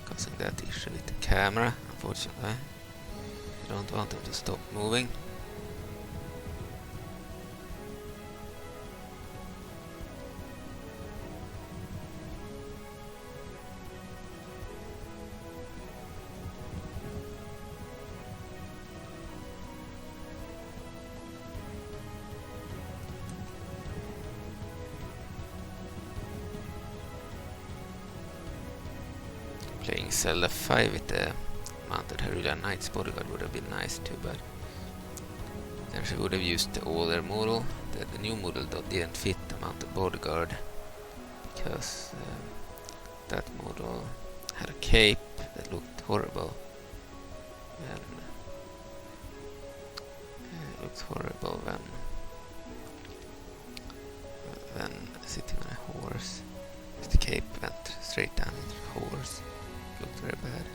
causing that issue with the camera, unfortunately. I don't want them to stop moving. Playing Zelda 5 with the mounted Hylian Knight's bodyguard would have been nice too, but then she would have used the older model. The new model though didn't fit the mounted bodyguard because that model had a cape that looked horrible, and it looked horrible when sitting on a horse. The cape went straight down into the horse. It looked very bad.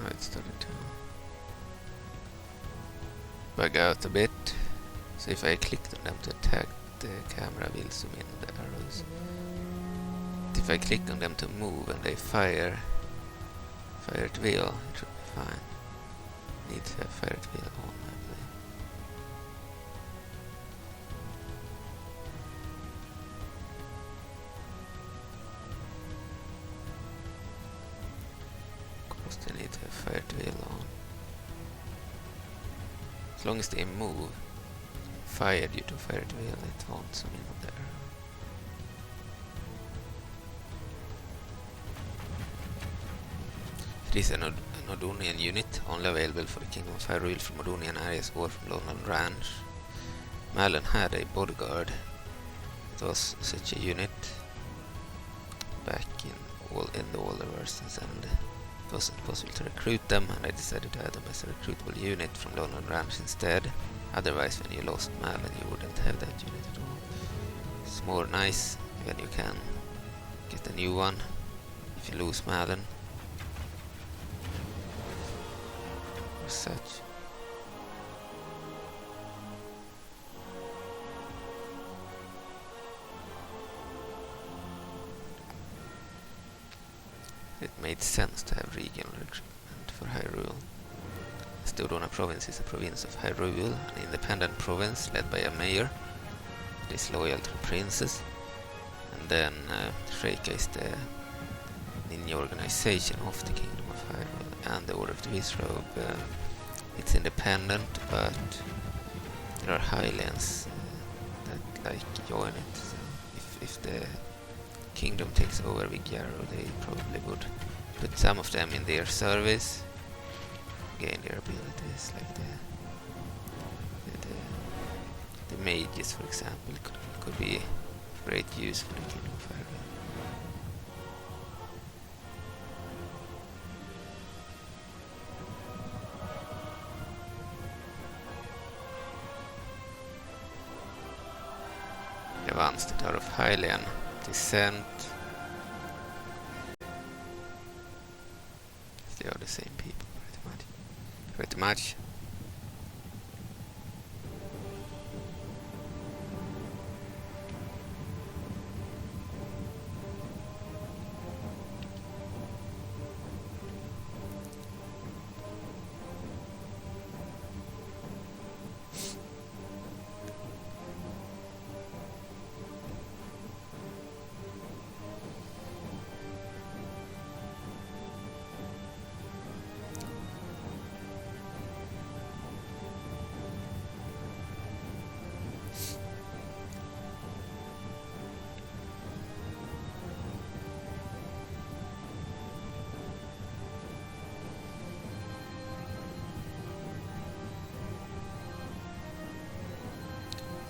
It started to bug out a bit, so if I clicked on them to attack, the camera will zoom in on the arrows. But if I click on them to move and they fire at will, it should be fine. Need to have fire at will on, I believe. They need to have fire at will on. As long as they move, fire due to fire at will, it won't zoom in on the arrow. It is an Nodonian unit, only available for the Kingdom of Hyrule from Nodonian areas or from London Ranch. Malon had a bodyguard. It was such a unit back in the older versions, and it wasn't possible to recruit them, and I decided to add them as a recruitable unit from London Ranch instead. Otherwise, when you lost Malon, you wouldn't have that unit at all. It's more nice when you can get a new one if you lose Malon. Or such. It made sense to have regional recruitment for Hyrule. The Dodongo province is a province of Hyrule, an independent province led by a mayor that is loyal to the princess. And then Shreka is the ninja organization of the Kingdom of Hyrule, and the Order of the Wizrobe. It's independent, but there are Hylians that like join it. So if the Kingdom takes over with Gerudo, they probably would put some of them in their service, gain their abilities, like the mages, for example, could be great use for the Kingdom of Hyrule. The ones that are of Hylian descent, they are the same people pretty much.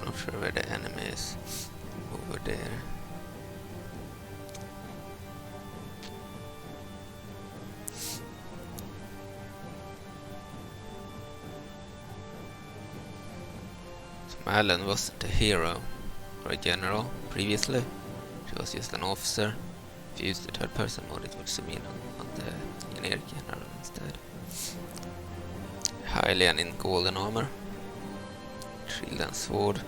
Not sure where the enemy is. Over there. So Malon wasn't a hero or a general previously. She was just an officer. If you used the third person mode, it would zoom in on the generic general instead. Hylian in golden armor. Shield and sword.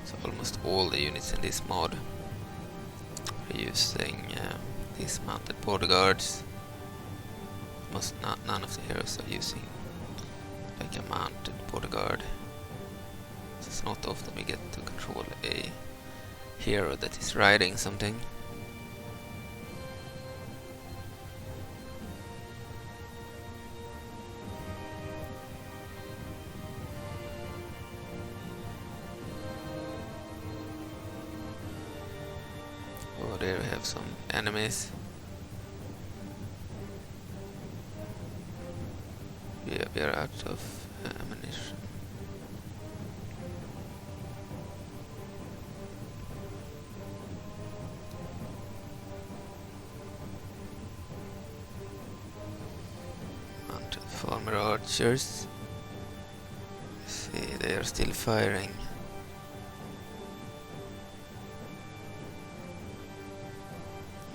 So almost all the units in this mod are using these mounted border guards. None of the heroes are using like a mounted border guard. So it's not often we get to control a hero that is riding something. Oh, there we have some enemies. Yeah, we are out of ammunition. Mounted farmer archers. See, they are still firing.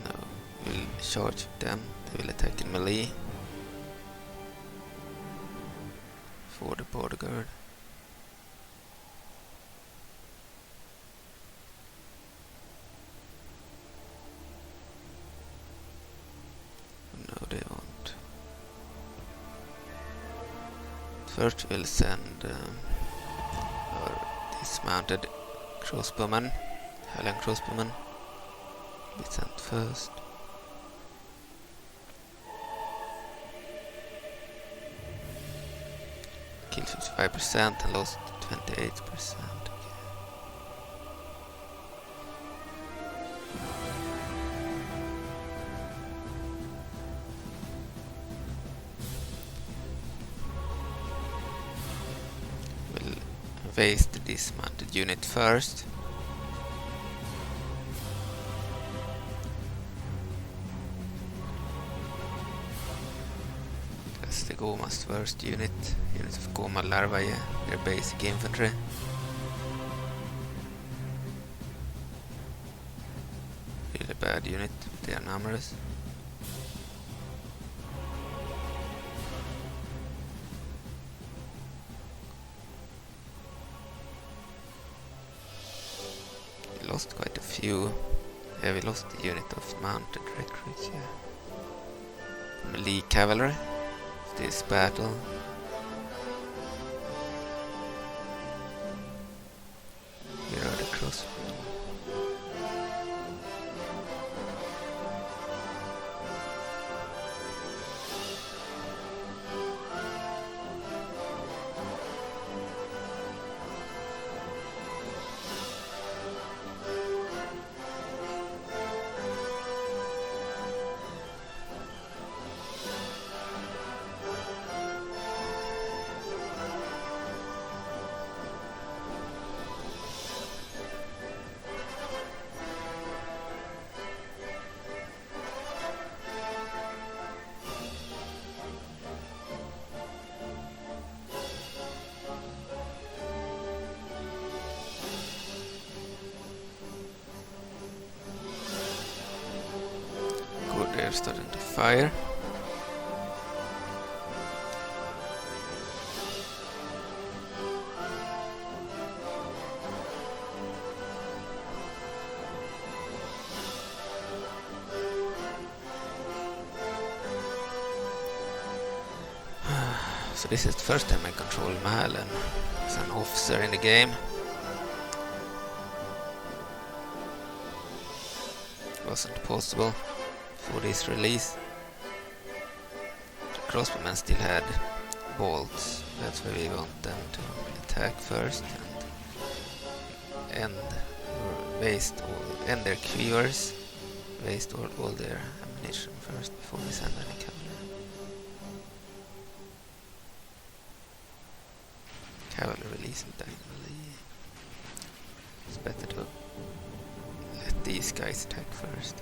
No, we'll charge them. They will attack in melee. For the border guard. No, they won't. First we'll send our dismounted crossbowmen, Hylian crossbowmen, be sent first. Killed 55% and lost 28%. Okay. We'll waste the dismounted unit first. That's the Gohma's first unit of Gohma larvae, their basic infantry. Really bad unit, but they are numerous. We lost quite a few. Yeah, we lost the unit of mounted recruits, yeah. Melee cavalry. This battle. Here are the crossbow. They're starting to fire. So this is the first time I control Malon as an officer in the game. Wasn't possible for this release. The crossbowmen still had bolts. That's why we want them to attack first and end their queuers. Waste all their ammunition first before we send any cavalry. Cavalry isn't that melee. It's better to let these guys attack first.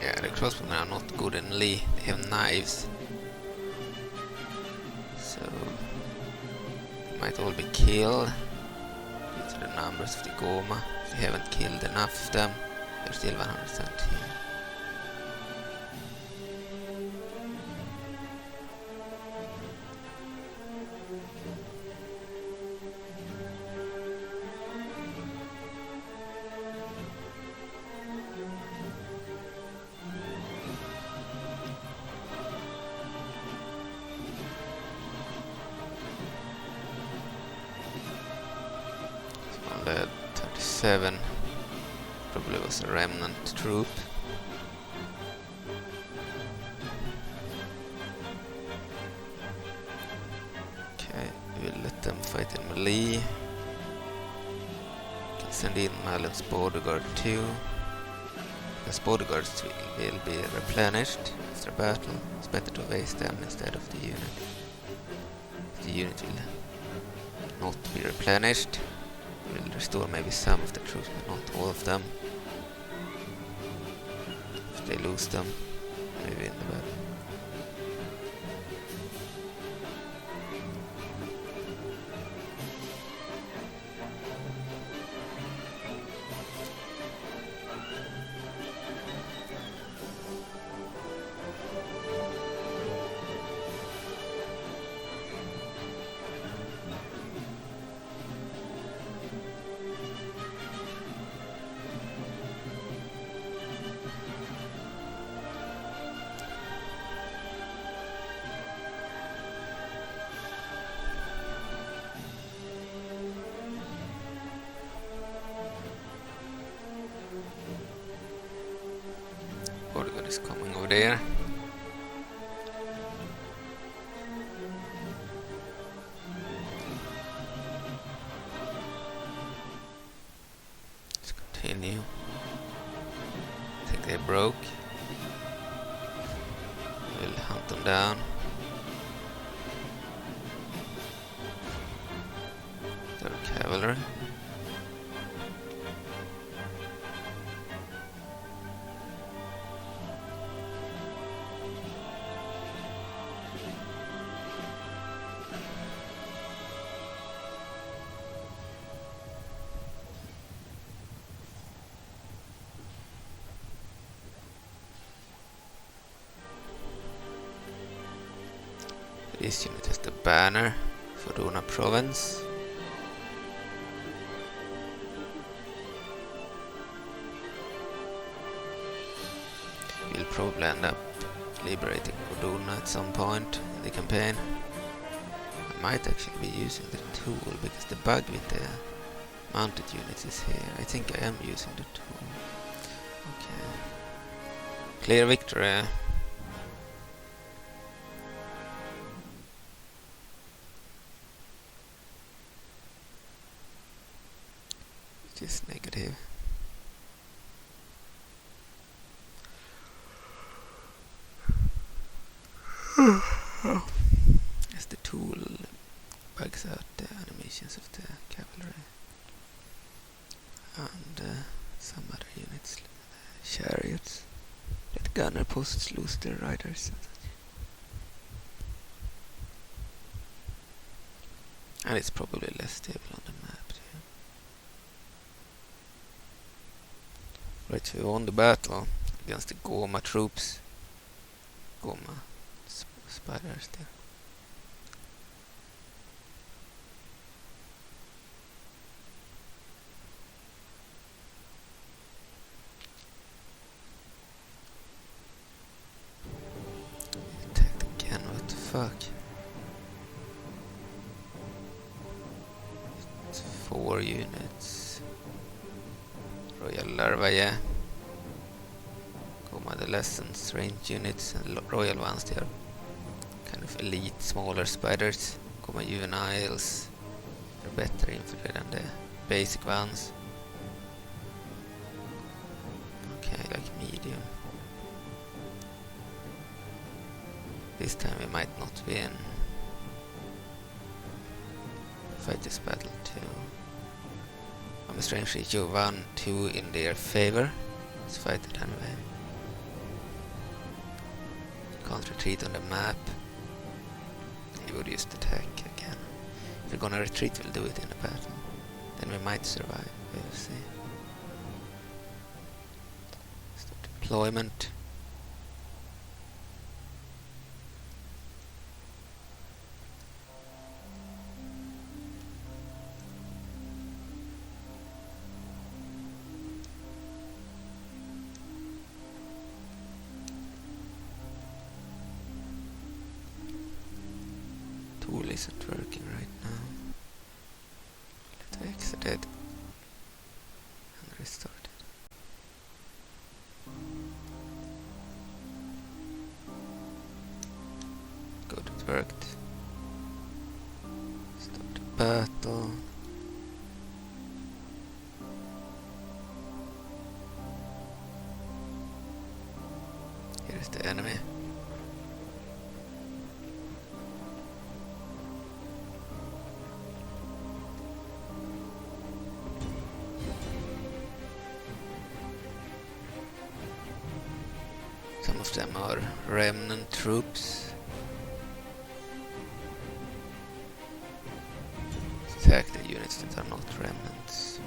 Yeah, the crossbowmen are not good in melee. They have knives. So they might all be killed due to the numbers of the Gohma. If they haven't killed enough of them, they're still 100% here. Led 37, probably was a remnant troop. Okay, we'll let them fight in melee. Can send in Malon's bodyguard too. Because bodyguards will be replenished after battle. It's better to waste them instead of the unit. The unit will not be replenished. Will restore maybe some of the troops, but not all of them. If they lose them, maybe in the battle. Bodyguard is coming over there. Let's continue. I think they broke. We'll hunt them down. Their cavalry. This unit has the banner for Dona province. We'll probably end up liberating Dona at some point in the campaign. I might actually be using the tool because the bug with the mounted units is here. I think I am using the tool. Okay. Clear victory. Just negative. As the tool bugs out the animations of the cavalry and some other units, chariots. gunner posts lose their riders. And it's probably less stable on the map too. Right, we won the battle against the Gohma troops. Gohma spiders there. Attacked again, what the fuck? It's 4 units. Royal Larva, yeah. Gohma adolescents, range units, and royal ones. They are kind of elite, smaller spiders. Gohma juveniles, they're better infantry than the basic ones. Okay, like medium. This time we might not win. Fight this battle too. I'm a strange ratio 1-2 in their favor. Let's fight it anyway. Can't retreat on the map. He would just attack again. If we're gonna retreat, we'll do it in the battle. Then we might survive. We'll see. Start deployment. Tool isn't working right now. Let's exit it and restart it. Good, it worked. Start the battle. Here is the enemy. Some of them are remnant troops. Attack the units that are not remnants.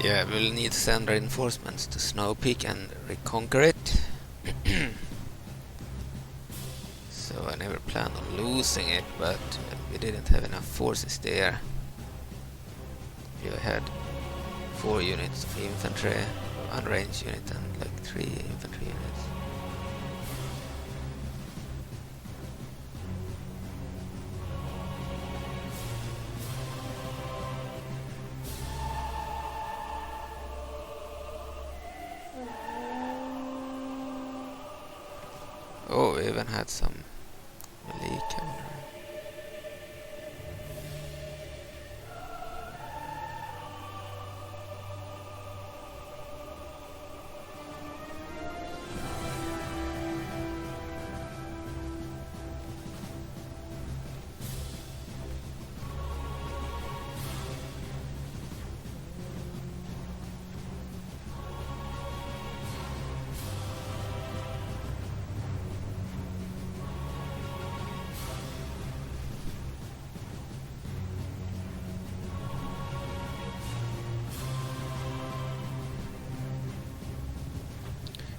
Yeah, we'll need to send reinforcements to Snowpeak and reconquer it. So I never planned on losing it, but we didn't have enough forces there. We had 4 units of infantry, 1 range unit and like 3 infantry units. even had some melee cavalry.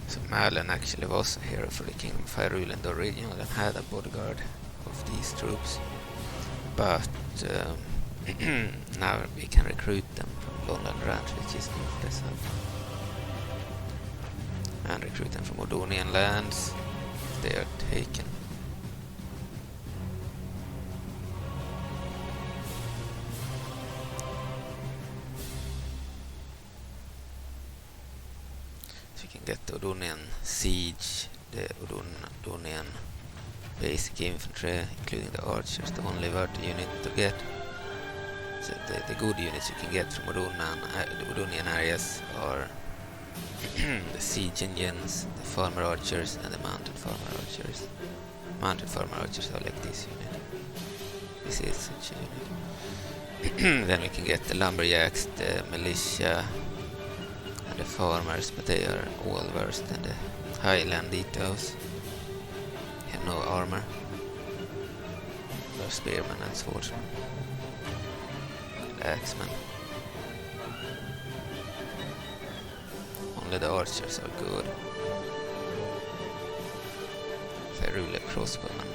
So Malon actually was a hero for the Kingdom of Hyrule in the original and had a bodyguard of these troops. But now we can recruit them from Lowland Ranch, which is impressive. And recruit them from Odonian lands if they are taken. Get the Odonian siege, the Odonian basic infantry, including the archers, the only worthy unit to get. So the good units you can get from the Odonian areas are the siege engines, the farmer archers, and the mounted farmer archers. Mounted farmer archers are like this unit. This is such a unit. Then we can get the lumberjacks, the militia, the farmers, but they are all worse than the Highland Ditos. They have no armor. They're spearmen and swordsmen. The axemen. Only the archers are good. They rule a crossbowman.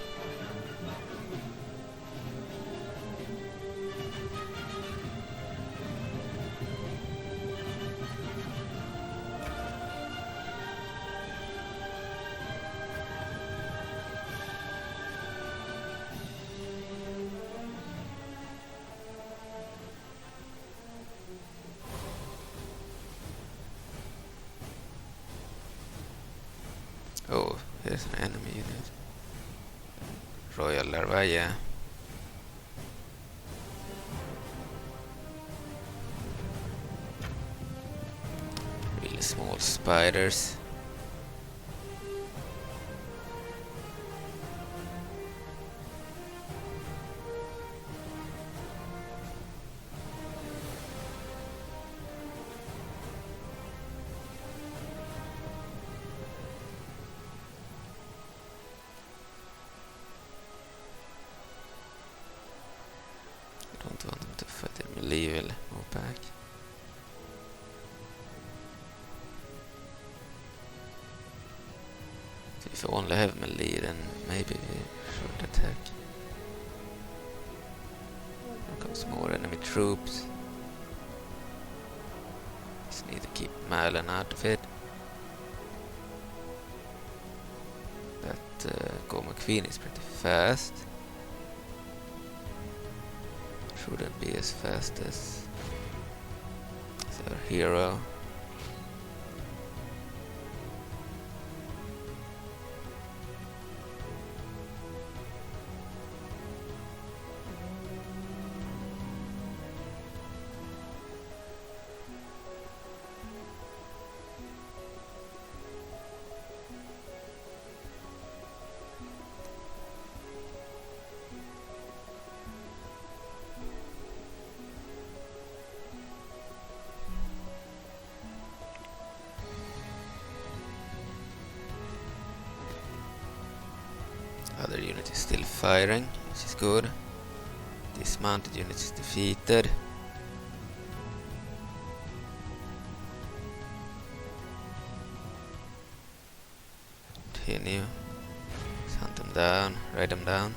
Oh, there's an enemy unit. Royal Larvae. Really small spiders. Don't want them to fight them. Leave will move back. So if I only have melee, then maybe we should attack. Here comes more enemy troops. Just need to keep Malon out of it. That Gohma Queen is pretty fast. Shouldn't be as fast as their hero. Other unit is still firing, which is good. Dismounted unit is defeated. Continue. Hunt them down, ride them down.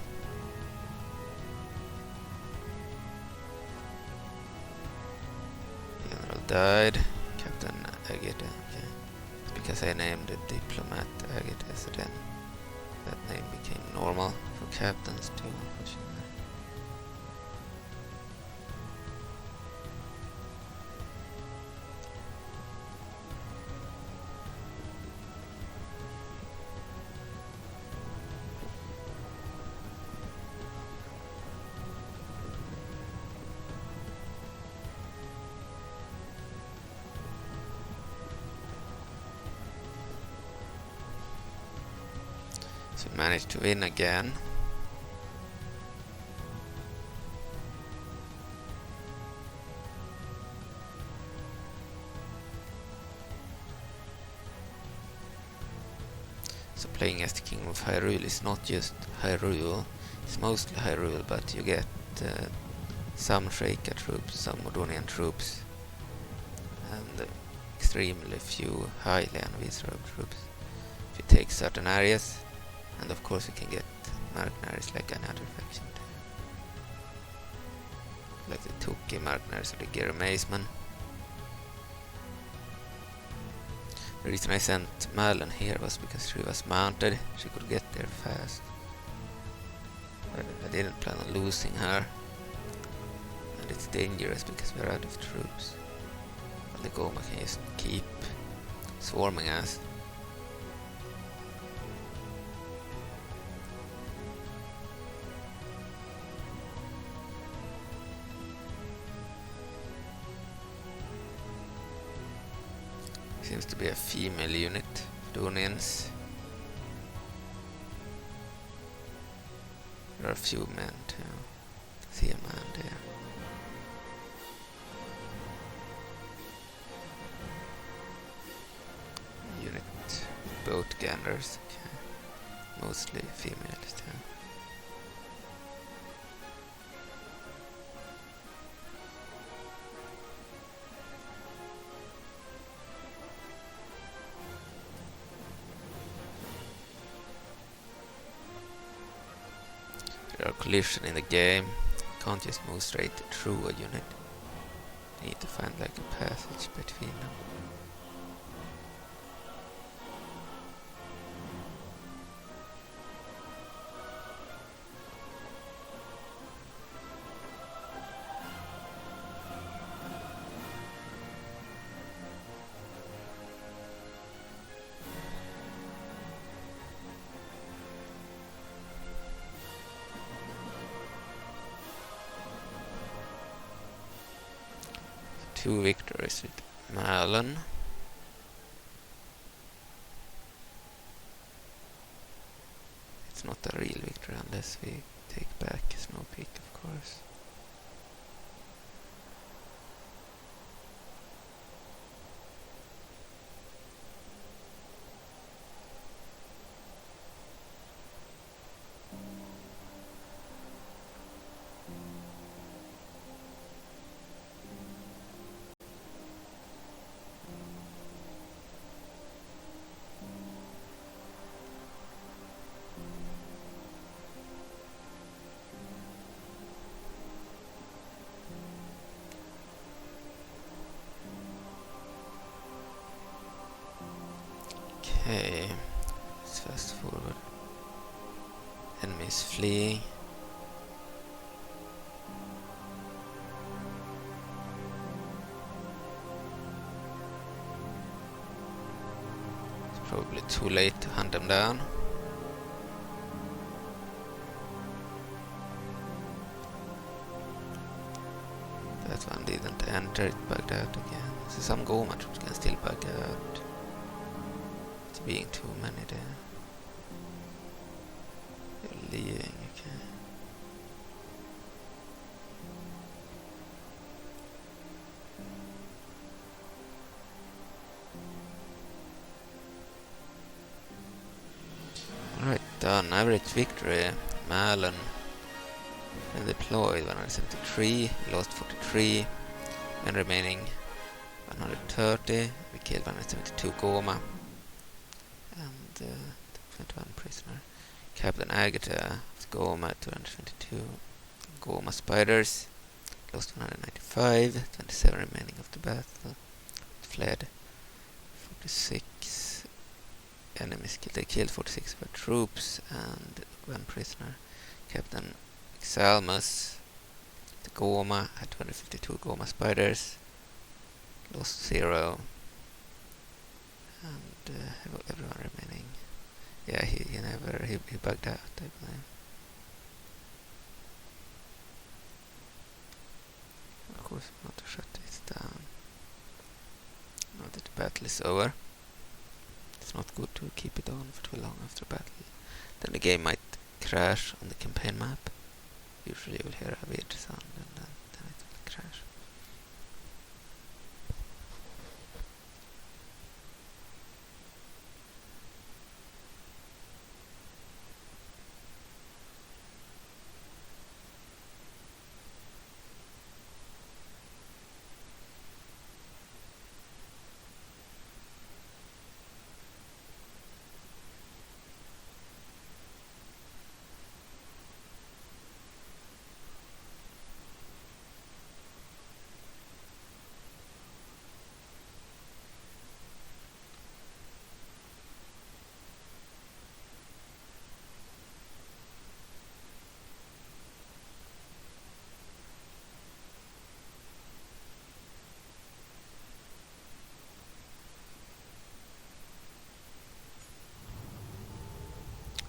General died. Captain Agate, okay. Because I named the diplomat Agate, so then that name became normal for captains too, unfortunately. So we managed to win again. So playing as the King of Hyrule is not just Hyrule, it's mostly Hyrule, but you get some Sheikah troops, some Modonian troops, and extremely few Hylian troops. If you take certain areas, and of course you can get mercenaries like any other faction, like the Tuki mercenaries or the Gerudo. The reason I sent Malon here was because she was mounted, she could get there fast. I didn't plan on losing her, and it's dangerous because we're out of troops. But the Gohma can just keep swarming us. Seems to be a female unit, Donians. There are a few men too. See a man there. Unit boat gunners, okay. Mostly females too. There are collision in the game. Can't just move straight through a unit. You need to find like a passage between them. Two victories with Malon. It's not a real victory unless we take back Snowpeak, of course. Okay, let's fast forward. Enemies fleeing. It's probably too late to hunt them down. That one didn't enter, it bugged out again. So some Gohma troops can still bug out. Being too many there. They're leaving, okay. Alright, done. Average victory. Malon and deployed 173, we lost 43, and remaining 130. We killed 172 Gohma. And 21 prisoner. Captain Agatha of Gohma 222. Gohma spiders lost 195. 27 remaining of the battle. Fled 46 enemies killed. They killed 46 of our troops and 1 prisoner. Captain Exalmus the Gohma had 252 Gohma spiders. Lost 0. And everyone remaining. Yeah, he bugged out, I believe. Of course we want to shut this down. Now that the battle is over. It's not good to keep it on for too long after battle. then the game might crash on the campaign map. Usually you will hear a weird sound and then it will crash.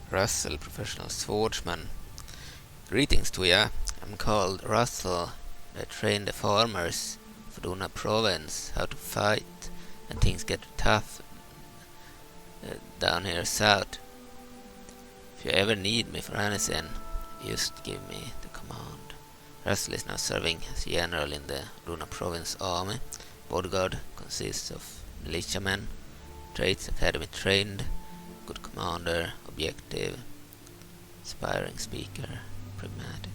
Russell, professional swordsman. Greetings to ya. I'm called Russell. I train the farmers for Dona province how to fight when things get tough down here south. If you ever need me for anything, just give me the command. Russell is now serving as general in the Dona province army. Bodyguard consists of militiamen, traits academy trained, good commander, objective, inspiring speaker, pragmatic.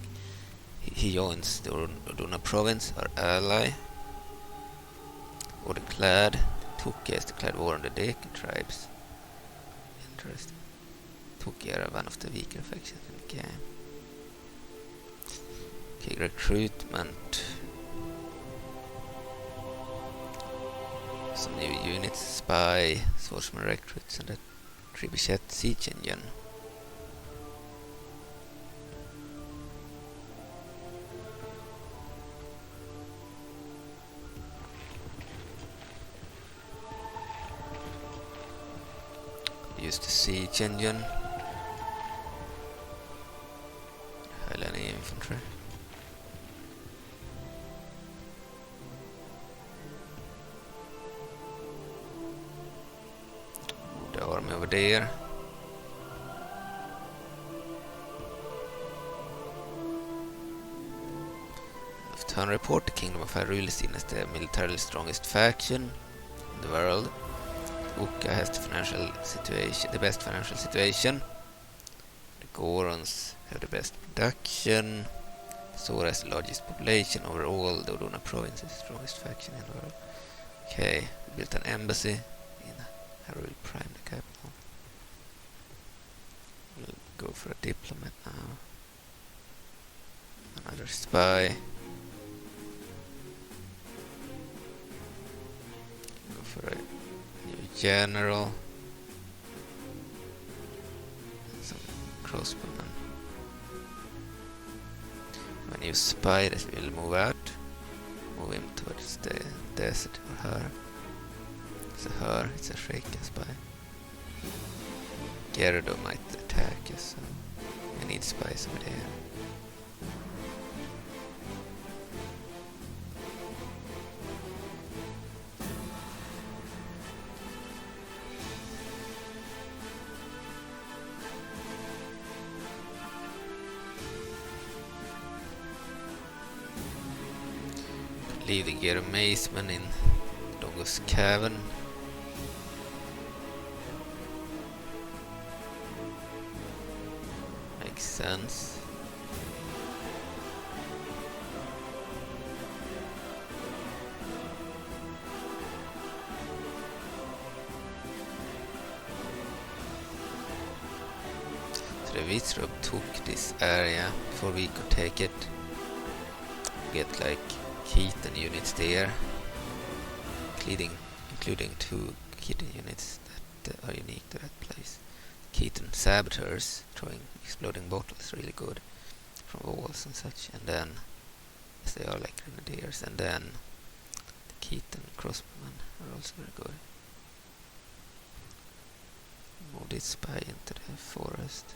He joins the Dona province, our ally. Order clad. Toki has declared war on the Deki tribes. Interesting. Toki are one of the weaker factions in the game. Okay, recruitment. Some new units, spy, swordsman recruits, and a trebuchet siege engine. Use the siege engine. Hylian infantry. The army over there. Turn report. The Kingdom of Hyrule is seen as the militarily strongest faction in the world. Uka has the best financial situation. The Gorons have the best production. Zora has the largest population overall. The Dodona province is the strongest faction in the world. Okay, we built an embassy in Hyrule Prime, the capital. We'll go for a diplomat now. Another spy. Go for a new general. And some crossbowmen. A new spy that will move out. Move him towards the desert for her. It's a Sheikah spy. Gerudo might attack us, so we need spies over there. Leave the Gerudo in Dodongo's Cavern. Makes sense. So the Vitrop took this area before we could take it. Get like Keaton units there, including 2 Keaton units that are unique to that place. Keaton saboteurs throwing exploding bottles, really good from walls and such, and then as they are like grenadiers, and then the Keaton crossbowmen are also very good. Move this spy into the forest.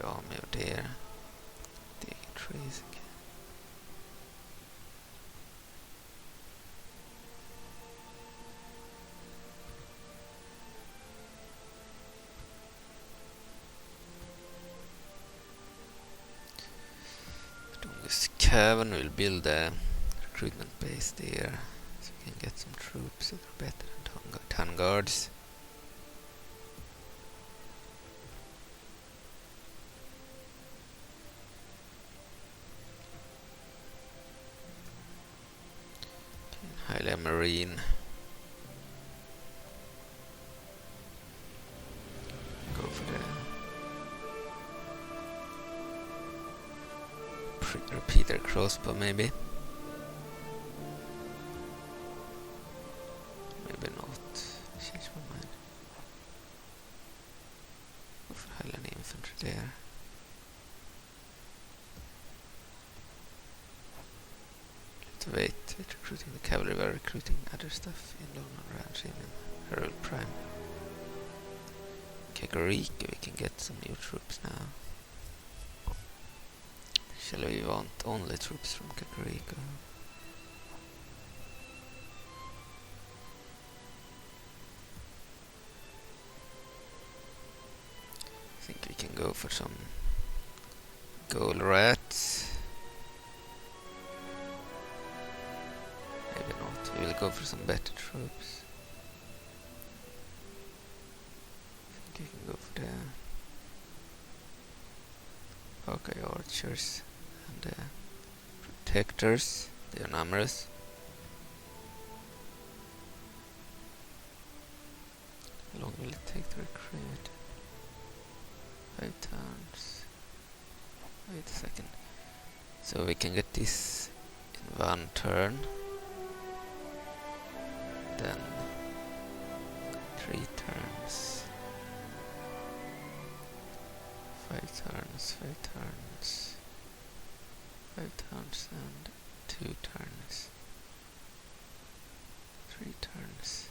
Army over there, digging trees again. Cavern, we'll build a recruitment base there, so we can get some troops that are better than town guards. Hylian Marine. Go for the repeater crossbow, maybe. Maybe not. Change my mind. Go for Hylian infantry there. Wait, recruiting the cavalry while recruiting other stuff in London Ranch in Hyrule Prime. Kokiri, we can get some new troops now. Shall we want only troops from Kokiri? I think we can go for some gold rats. Maybe not. We will go for some better troops. I think we can go for the Hawkeye archers and the protectors. They are numerous. How long will it take to recruit? 5 turns. Wait a second. So we can get this in 1 turn. Then 3 turns, 5 turns, 5 turns, 5 turns and 2 turns, 3 turns.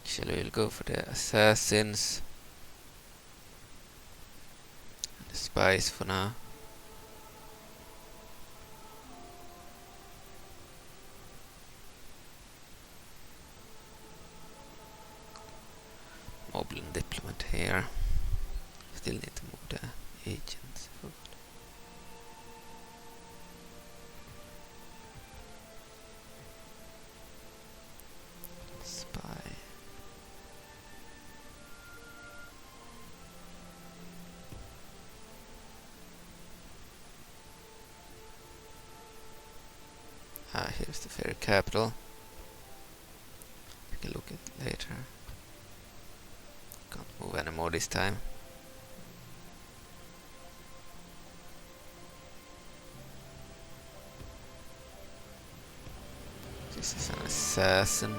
Actually we'll go for the assassins and the spies for now. Moblin diplomat here. Still need to move the agents forward. Spy. Here's the fairy capital. We can look at it later. Can't move anymore this time. This is an assassin.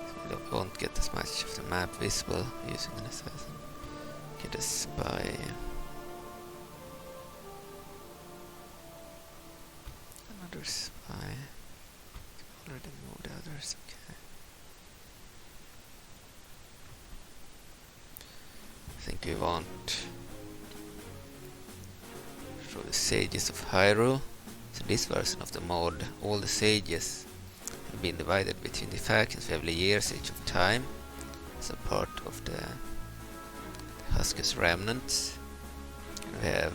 So we won't get as much of the map visible using an assassin. Get a spy. Another spy. Already moved the others, okay. I think we want for the sages of Hyrule. So this version of the mod, all the sages have been divided between the factions. We have Lanayru, Sage of Time, as a part of the Huskus remnants. We have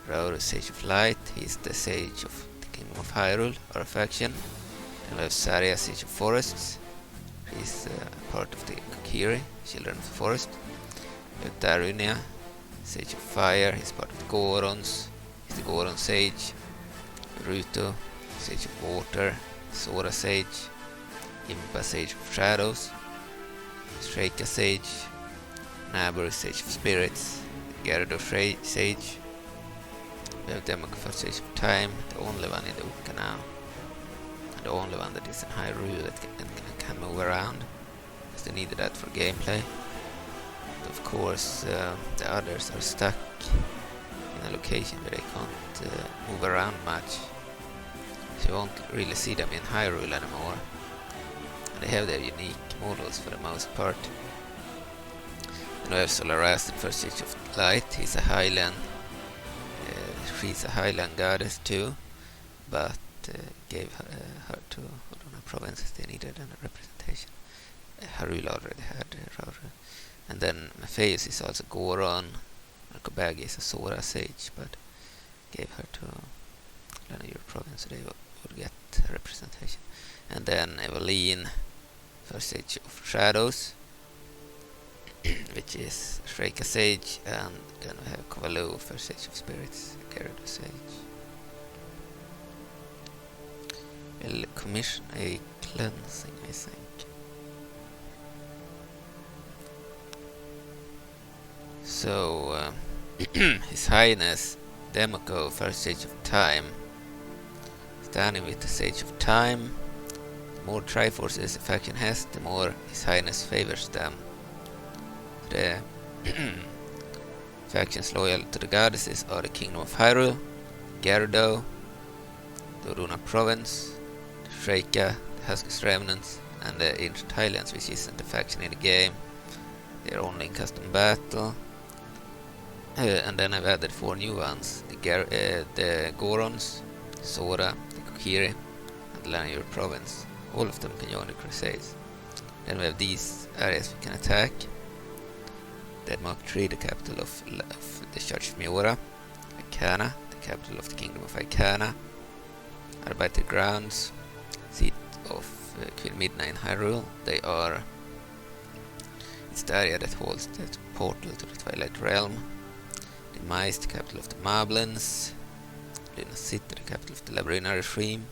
Gerudo, Sage of Light. He's the sage of the Kingdom of Hyrule, our faction. And we have Saria, Sage of Forests. He's part of the Kokiri, Children of the Forest. We have Darunia, Sage of Fire. He's part of the Gorons. He's the Goron Sage. Gerudo, Sage of Water. Zora Sage. Impa, Sage of Shadows. Shreka Sage. Nabur, Sage of Spirits. Gerudo Sage. We have Demoko, Sage of Time, the only one in the Uka now. And the only one that is in Hyrule that can move around. Because they needed that for gameplay. But of course, the others are stuck in a location where they can't move around much. So you won't really see them in Hyrule anymore. And they have their unique models for the most part. And we have Solaras, the first Sage of Light. He's a Hylian. She's a Hylian goddess too, but gave her to Hodona provinces. They needed a representation. Hyrule already had Raura. And then Matthias is also Goron. Kobagi is a Zora Sage, but gave her to Lanayru province, so they would get a representation. And then Eveline, First Age of Shadows, which is Shreka Sage, and then we have Kovalu, First Age of Spirits, Gerudo Sage. We'll commission a cleansing, I think. So, His Highness Demoko, First Sage of Time, standing with the Sage of Time. The more Triforces a faction has, the more His Highness favors them. The factions loyal to the goddesses are the Kingdom of Hyrule, Gerudo, the Runa province, the Shreka, the Huskus Remnants, and the Ancient Hylians, which isn't the faction in the game. They are only in custom battle. And then I've added 4 new ones: the Gorons, Zora, the Kokiri, and the Lanayru province. All of them can join the Crusades. Then we have these areas we can attack: Demoko III, the capital of the Church of Miora; Icana, the capital of the Kingdom of Icana; Arbiter Grounds, seat of Queen Midna in Hyrule. It's the area that holds the portal to the Twilight Realm. Demise, the capital of the Moblins; Luna City, the capital of the Labrina regime;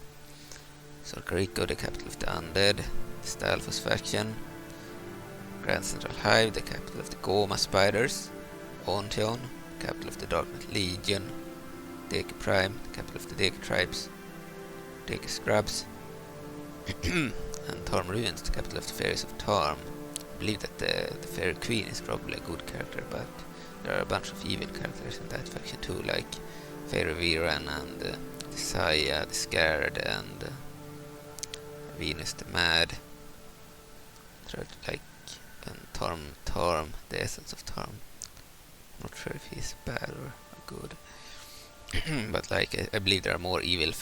Sorkariko, the capital of the Undead, the Stalfos faction; Grand Central Hive, the capital of the Gohma Spiders; Ontion, the capital of the Darknet Legion; Deke Prime, the capital of the Deke Tribes, Deke Scrubs; and Tarm Ruins, the capital of the Fairies of Tarm. I believe that the Fairy Queen is probably a good character, but there are a bunch of evil characters in that faction too, like Fairy Viran and the Saya, the Scared, and Venus the Mad. And Tarm, the essence of Tarm. I'm not sure if he's bad or good. But I believe there are more evil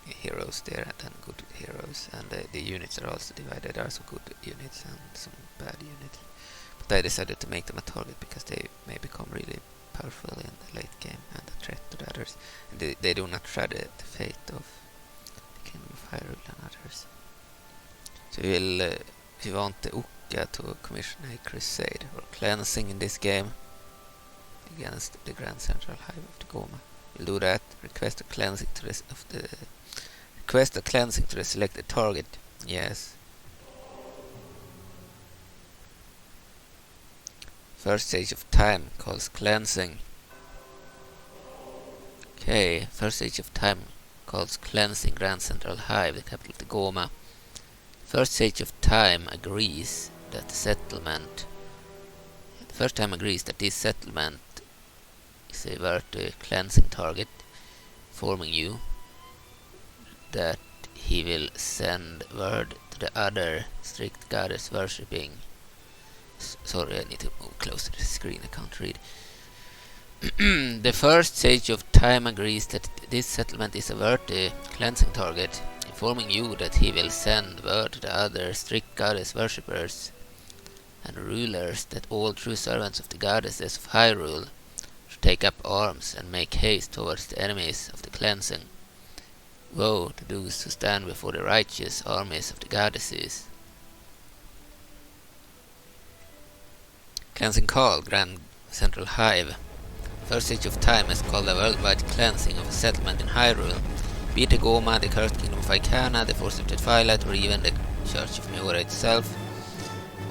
heroes there than good heroes, and the units are also divided. There are some good units and some bad units. But I decided to make them a target because they may become really powerful in the late game and a threat to the others. And they do not share the fate of the Kingdom of Hyrule and others. So we want the Uka to commission a crusade or cleansing in this game against the Grand Central Hive of the Gohma. We'll do that. Request a cleansing to the selected target. Yes. First Age of Time calls cleansing. Okay, First Age of Time calls cleansing Grand Central Hive, the capital of the Gohma. First Age of Time agrees that this settlement is a worthy cleansing target, informing you that he will send word to the other strict goddess worshipping. Sorry, I need to move closer to the screen, I can't read. The First Sage of Time agrees that this settlement is a worthy cleansing target, informing you that he will send word to the other strict goddess worshippers and rulers that all true servants of the goddesses of Hyrule should take up arms and make haste towards the enemies of the cleansing. Woe to those who stand before the righteous armies of the goddesses. Cleansing Call, Grand Central Hive. First Age of Time has called a worldwide cleansing of a settlement in Hyrule, be it the Gohma, the Cursed Kingdom of Icana, the Force of the Twilight, or even the Church of Miora itself.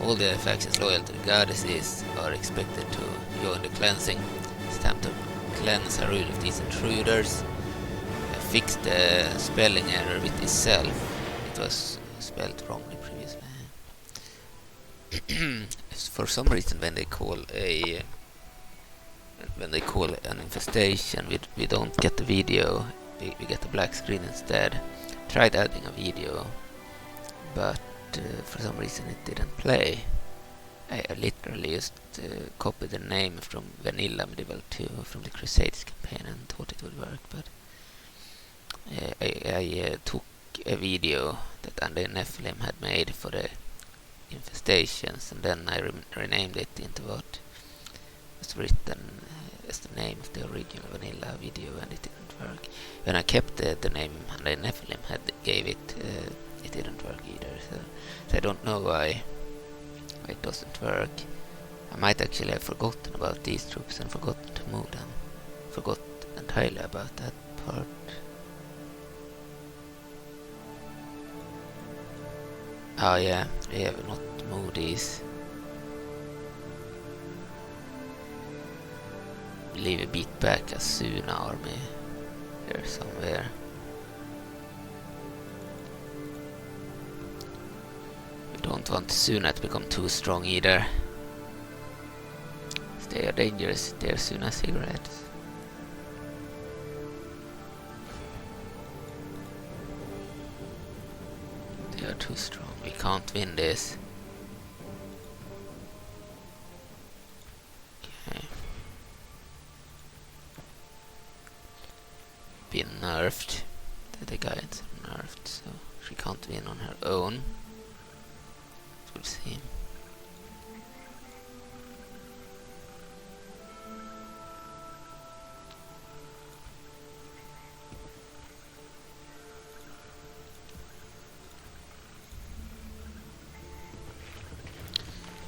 All the factions loyal to the goddesses are expected to join the cleansing. It's time to cleanse Hyrule of these intruders. I fixed the spelling error with itself. It was spelled wrongly previously. For some reason, when they call an infestation, we don't get the video. We get a black screen instead. Tried adding a video, but for some reason it didn't play. I literally just copied the name from Vanilla Medieval 2 from the Crusades campaign and thought it would work, but I took a video that Andy Nephilim had made for the infestations, and then I renamed it into what was written as the name of the original vanilla video, and it didn't work. When I kept the name and the Nephilim gave it, it didn't work either. So I don't know why it doesn't work. I might actually have forgotten about these troops and forgotten to move them. Forgot entirely about that part. Oh yeah, we have not moved these. I believe we beat back a Suna army here somewhere. We don't want Suna to become too strong either. They are dangerous, they are Suna cigarettes. They are too strong, we can't win this. Okay. Been nerfed. The guides are nerfed, so she can't win on her own. We'll see.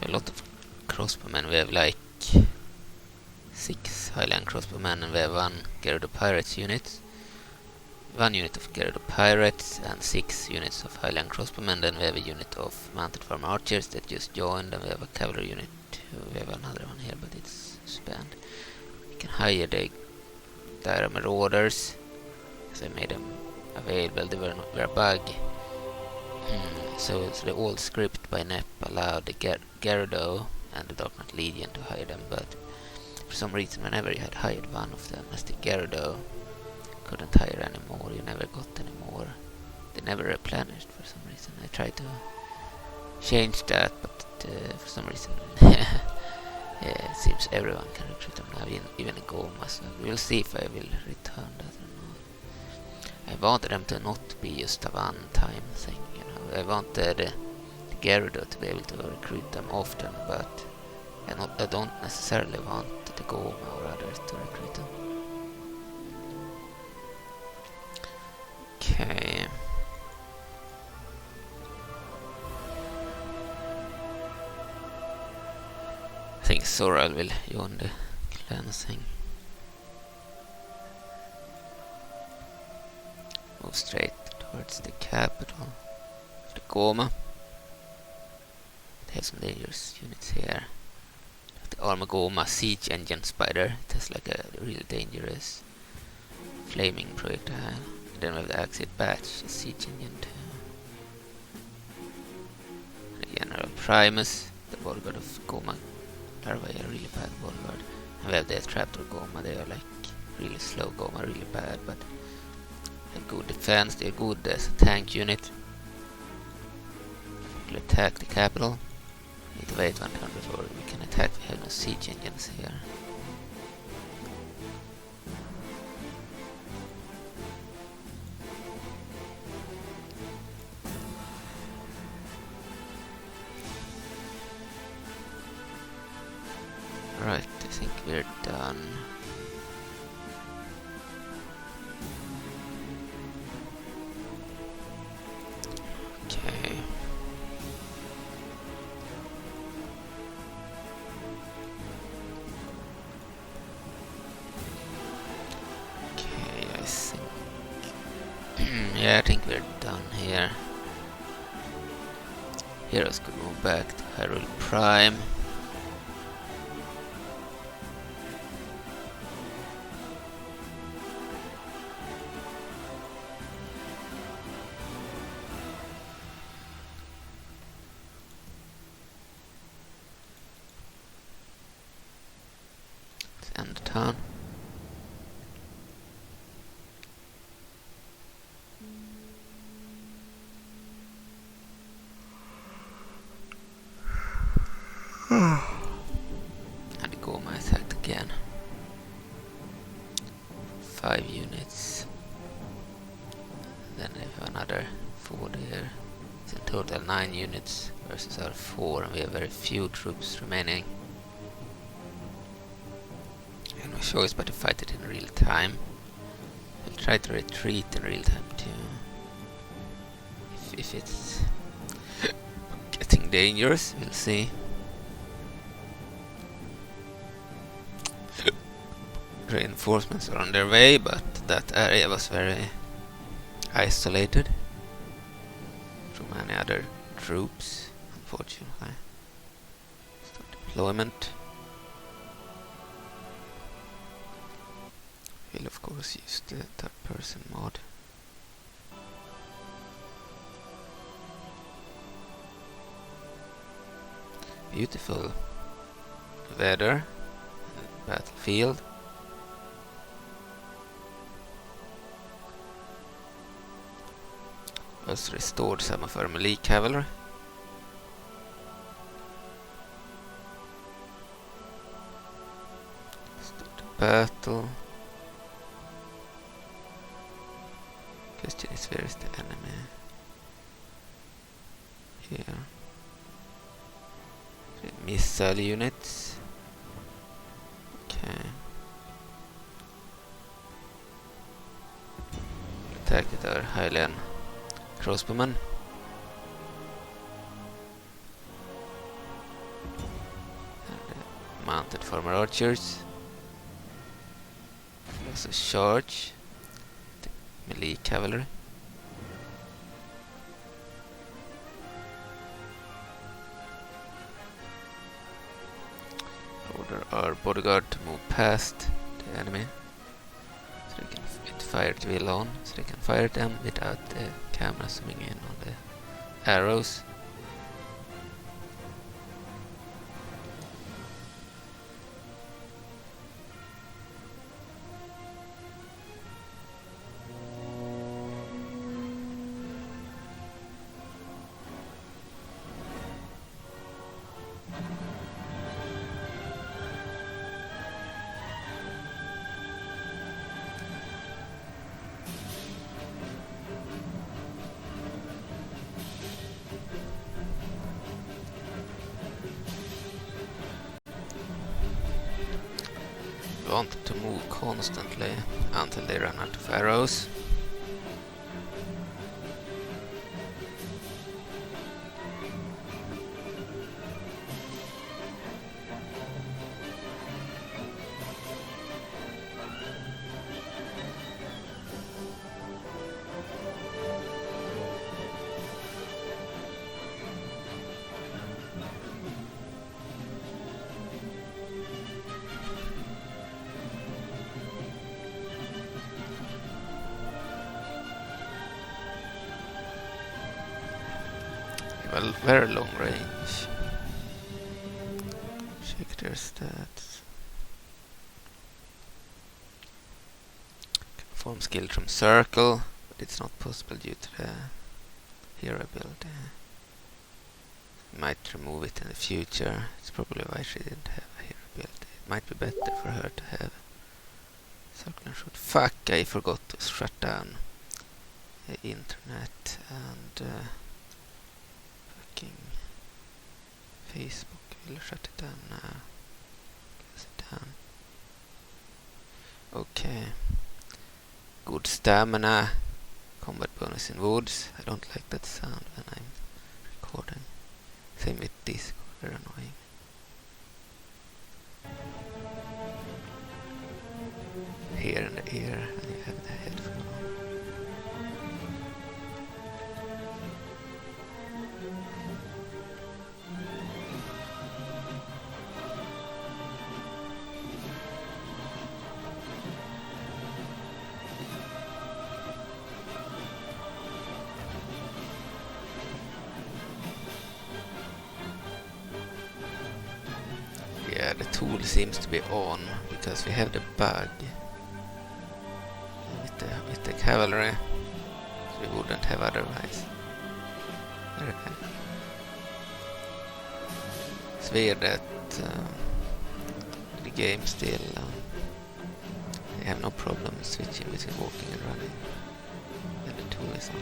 A lot of crossbowmen. We have like 6 Hylian crossbowmen, and we have 1 Gerudo pirates unit. 1 unit of Gerudo pirates and 6 units of Hylian crossbowmen. Then we have a unit of mounted farm archers that just joined, and we have a cavalry unit. We have another one here, but it's spanned. We can hire the dire marauders, because I made them available. They were a bug. So the old script by Nep allowed the Gerudo and the Dark Knight Legion to hire them, but for some reason whenever you had hired one of them as the Gerudo, couldn't hire anymore, you never got any more. They never replenished for some reason. I tried to change that, but for some reason it seems everyone can recruit them now, even in Gohma, so we'll see if I will return that or not. I wanted them to not be just a one-time thing. I wanted the Gerudo to be able to recruit them often, but I don't necessarily want the Gohma or others to recruit them. Okay. I think Zora will join the cleansing. Move straight towards the capital. The Gohma. They have some dangerous units here. The armor Gohma siege engine spider. It has like a really dangerous flaming projectile. And then we have the Axid batch, a siege engine too. And the General Primus, the bodyguard of Gohma. Larvae, a really bad bodyguard. And we have the Traptor Gohma. They are like really slow Gohma, really bad, but they have good defense. They are good as a tank unit. We'll attack the capital. We need to wait 1 turn before we can attack. We have no siege engines here. Right, I think we're done. Okay. Yeah, I think we're done here. Heroes could move back to Hyrule Prime. Let's end the turn. And the Gohma attacked again. 5 units. Then we have another 4 there. It's in total 9 units versus our 4, and we have very few troops remaining. And choice but to fight it in real time. I'll try to retreat in real time too. If it's getting dangerous, we'll see. Reinforcements are on their way, but that area was very isolated from any other troops, unfortunately. Start deployment. We'll of course use the third-person mod. Beautiful weather, battlefield. Also restored some of our melee cavalry. Start the battle. Question is, where is the enemy? Here. The missile units. Okay. Attack with our Hylian crossbowmen. And mounted former archers. Also charge the melee cavalry. Order our bodyguard to move past the enemy so they can get fired wheel on, so they can fire them without the camera zooming in on the arrows. Want to move constantly until they run out of arrows. Well, very long range. Check their stats. Can perform skill from circle, but it's not possible due to the hero ability. Might remove it in the future. It's probably why she didn't have a hero ability. It might be better for her to have circle and shoot. Fuck, I forgot to shut down the internet and Facebook will shut it down now. Close it down. Okay. Good stamina. Combat bonus in woods. I don't like that sound when I'm recording. Same with Discord, they're annoying. Here in the ear, and you have the headphone on. Yeah, the tool seems to be on because we have the bug with the cavalry, so we wouldn't have otherwise. It's weird that the game still they have no problem switching between walking and running, and the tool is on.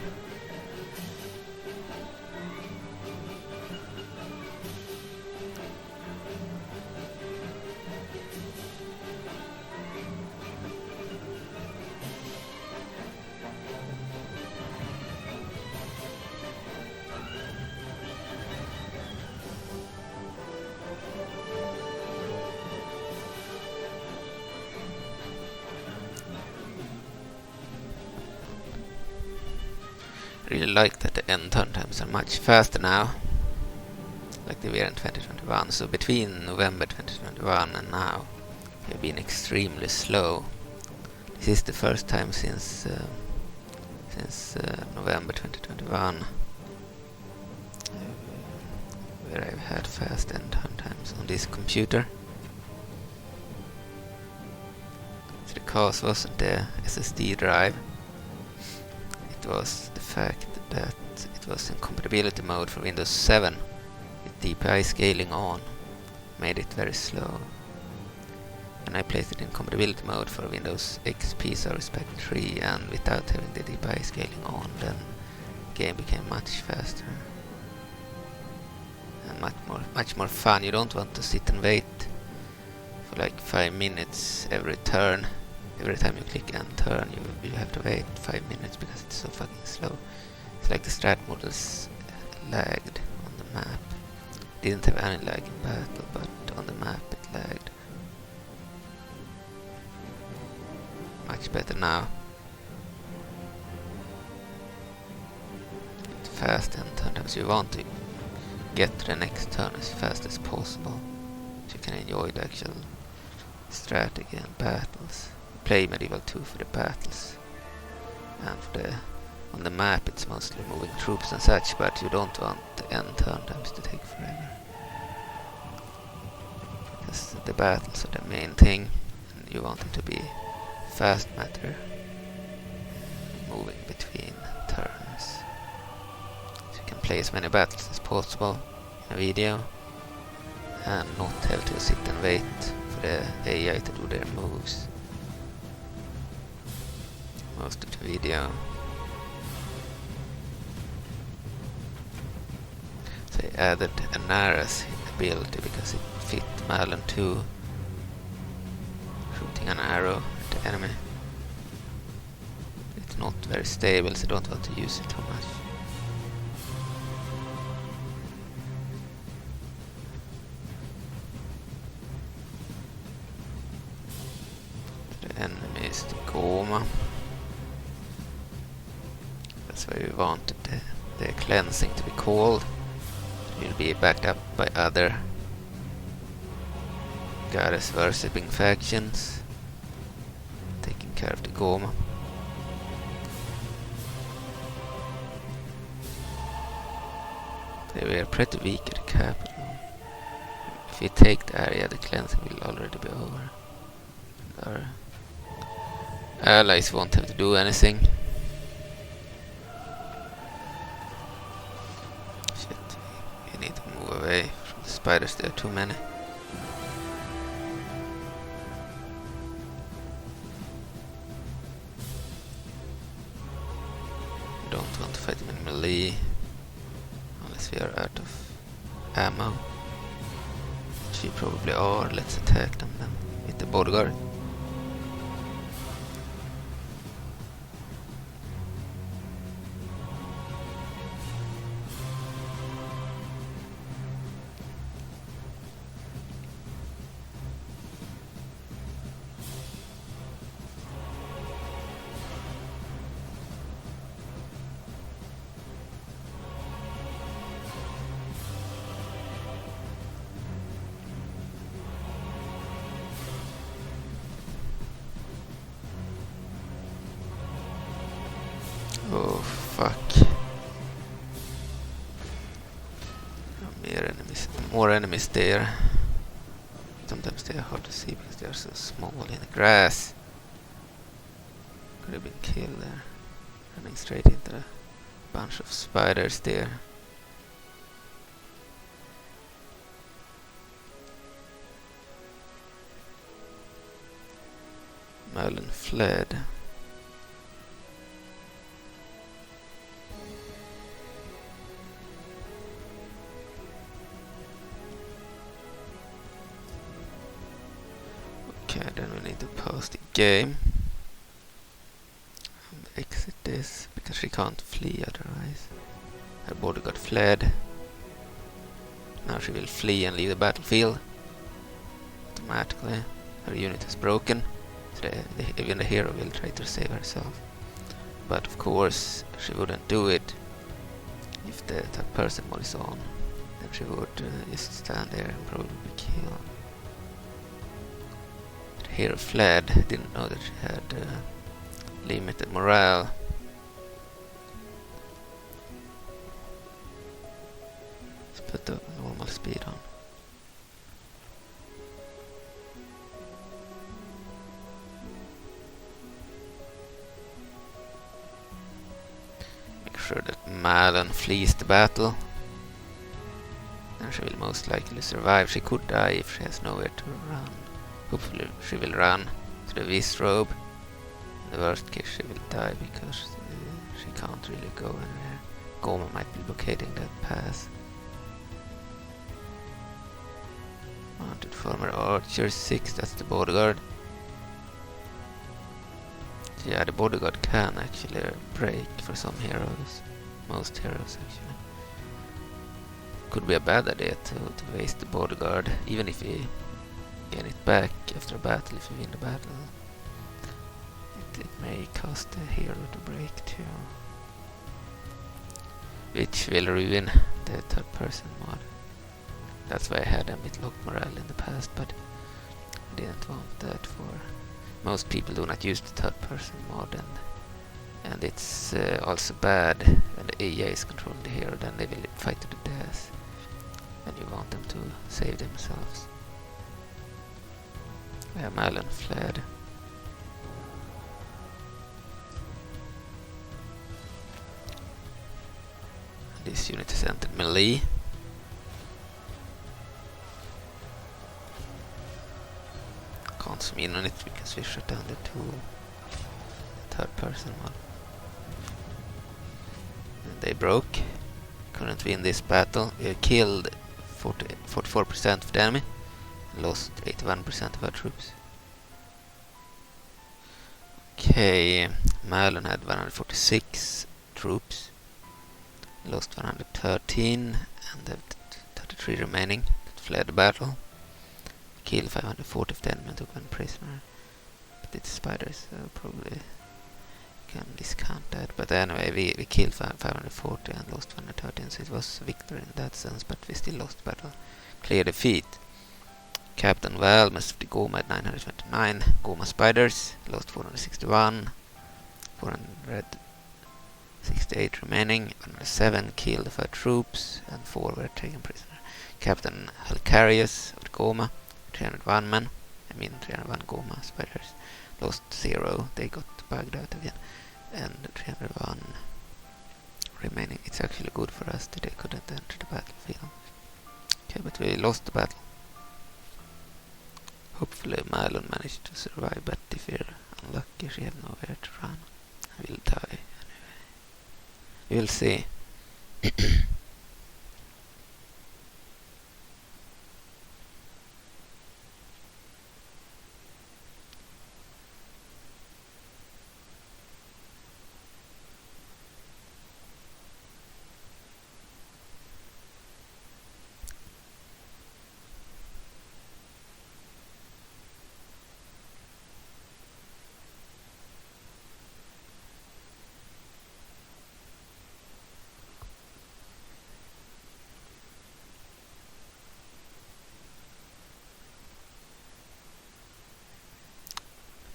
Really like that the end turn times are much faster now, like they were in 2021. So between November 2021 and now, they've been extremely slow. This is the first time since November 2021 where I've had fast end turn times on this computer. So the cause wasn't the SSD drive. It was the fact that it was in compatibility mode for Windows 7 with DPI scaling on, made it very slow. And I placed it in compatibility mode for Windows XP Service Pack 3, and without having the DPI scaling on, then the game became much faster and much more fun. You don't want to sit and wait for like 5 minutes every turn. Every time you click and turn, you have to wait 5 minutes because it's so fucking slow. It's like the strat models lagged on the map. Didn't have any lag in battle, but on the map it lagged. Much better now. It's fast, and sometimes you want to get to the next turn as fast as possible, so you can enjoy the actual strategy and battles. Play Medieval 2 for the battles, and for on the map it's mostly moving troops and such, but you don't want the end turn times to take forever, because the battles are the main thing, and you want them to be fast matter, moving between turns, so you can play as many battles as possible in a video and not have to sit and wait for the AI to do their moves most of the video. So I added an arrows ability because it fit Malon 2, shooting an arrow at the enemy. It's not very stable, so I don't want to use it too much. The enemy is the Gohma. That's why we wanted the cleansing to be called. It will be backed up by other goddess worshipping factions taking care of the Gohma. They were pretty weak at the capital. If we take the area, the cleansing will already be over. Our allies won't have to do anything. Shit, we need to move away from the spiders, there are too many. We don't want to fight them in melee unless we are out of ammo, which we probably are. Let's attack them then with the bodyguard. Oh fuck. More enemies there. Sometimes they are hard to see because they are so small in the grass. Could have been killed there. Running straight into a bunch of spiders there. Malon fled. Okay, then we need to pause the game and exit this because she can't flee otherwise. Her bodyguard fled. Now she will flee and leave the battlefield automatically. Her unit is broken, so even the hero will try to save herself. But of course she wouldn't do it if the third person mod is on. Then she would just stand there and probably be killed. The hero fled, didn't know that she had limited morale. Let's put the normal speed on. Sure that Malon flees the battle, and she will most likely survive. She could die if she has nowhere to run. Hopefully she will run to the Visrobe. In the worst case she will die because she can't really go anywhere. Gohma might be blockading that pass. Mounted former archer 6, that's the bodyguard. Yeah, the bodyguard can actually break for some heroes. Most heroes actually. Could be a bad idea to waste the bodyguard, even if we get it back after a battle, if we win the battle. It may cost the hero to break too. Which will ruin the third person mod. That's why I had them with locked morale in the past, but I didn't want that for... Most people do not use the third person mod, and it's also bad when the AI is controlling the hero, then they will fight to the death and you want them to save themselves. Yeah, Malon fled. This unit is entered melee. Can't zoom in on it because we shut down the third person mod. And they broke. Couldn't win this battle. We killed 44% of the enemy. Lost 81% of our troops. Okay, Malon had 146 troops. Lost 113 and have 33 remaining that fled the battle. Killed 540 of the enemy and took one prisoner. But it's spiders, so probably can discount that. But anyway, we killed 540 and lost 113, so it was a victory in that sense, but we still lost the battle. Clear defeat. Captain Val must have the Gohma at 929. Gohma spiders lost 461. 468 remaining. 107 killed 5 troops and 4 were taken prisoner. Captain Halcarius of the Gohma, 301 men. 301 Gohma spiders. Lost 0. They got bugged out again. And 301 remaining. It's actually good for us that they couldn't enter the battlefield. Okay, but we lost the battle. Hopefully Malon managed to survive, but if we're unlucky, she had nowhere to run. I will die anyway. We'll see.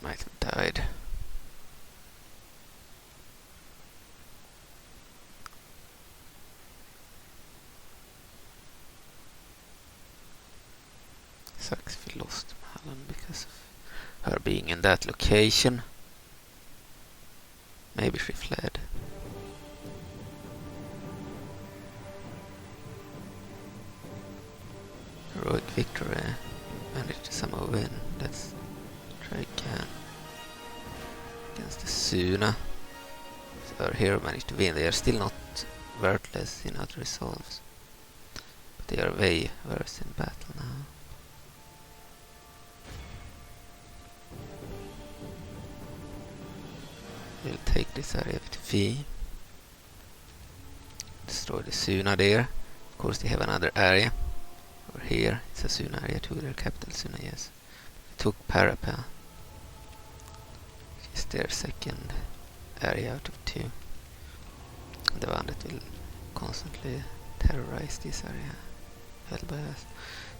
Might have died. Sucks if we lost Malon because of her being in that location. Maybe she fled. Heroic victory. Managed to somehow win. Let's try again. Against the Suna. So our hero managed to win. They are still not worthless in other resolves. But they are way worse in battle now. We'll take this area with V. Destroy the Suna there. Of course they have another area. Over here, it's a Suna area too, their capital Suna, yes. They took Parapa. Which is their second area out of 2. The one that will constantly terrorize this area held by us.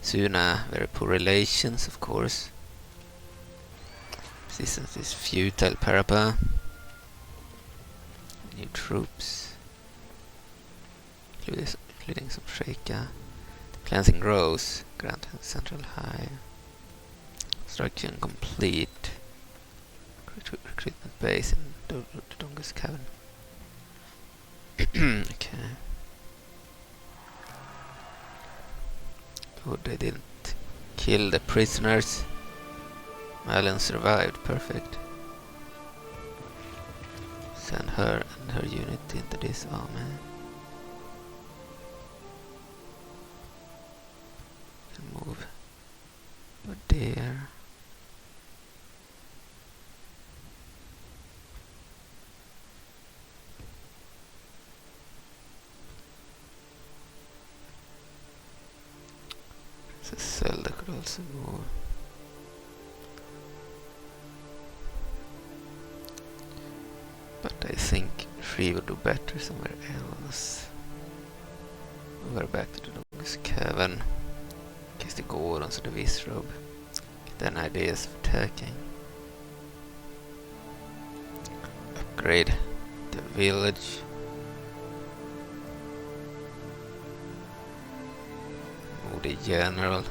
Suna, very poor relations, of course. Resistance is futile, Parapa. New troops, including some Sheikah. Cleansing grows. Grant central Hive. Construction complete. Recruitment base in Dodongo's Cavern. Okay. Good, they didn't kill the prisoners. Malon survived, perfect. Send her and her unit into this army. Can move over there. Zelda could also move. But I think she would do better somewhere else. We're back to the Dodongo's Cavern. In case the Gorons or the Visrobe get then ideas for attacking. Upgrade the village. Move the general,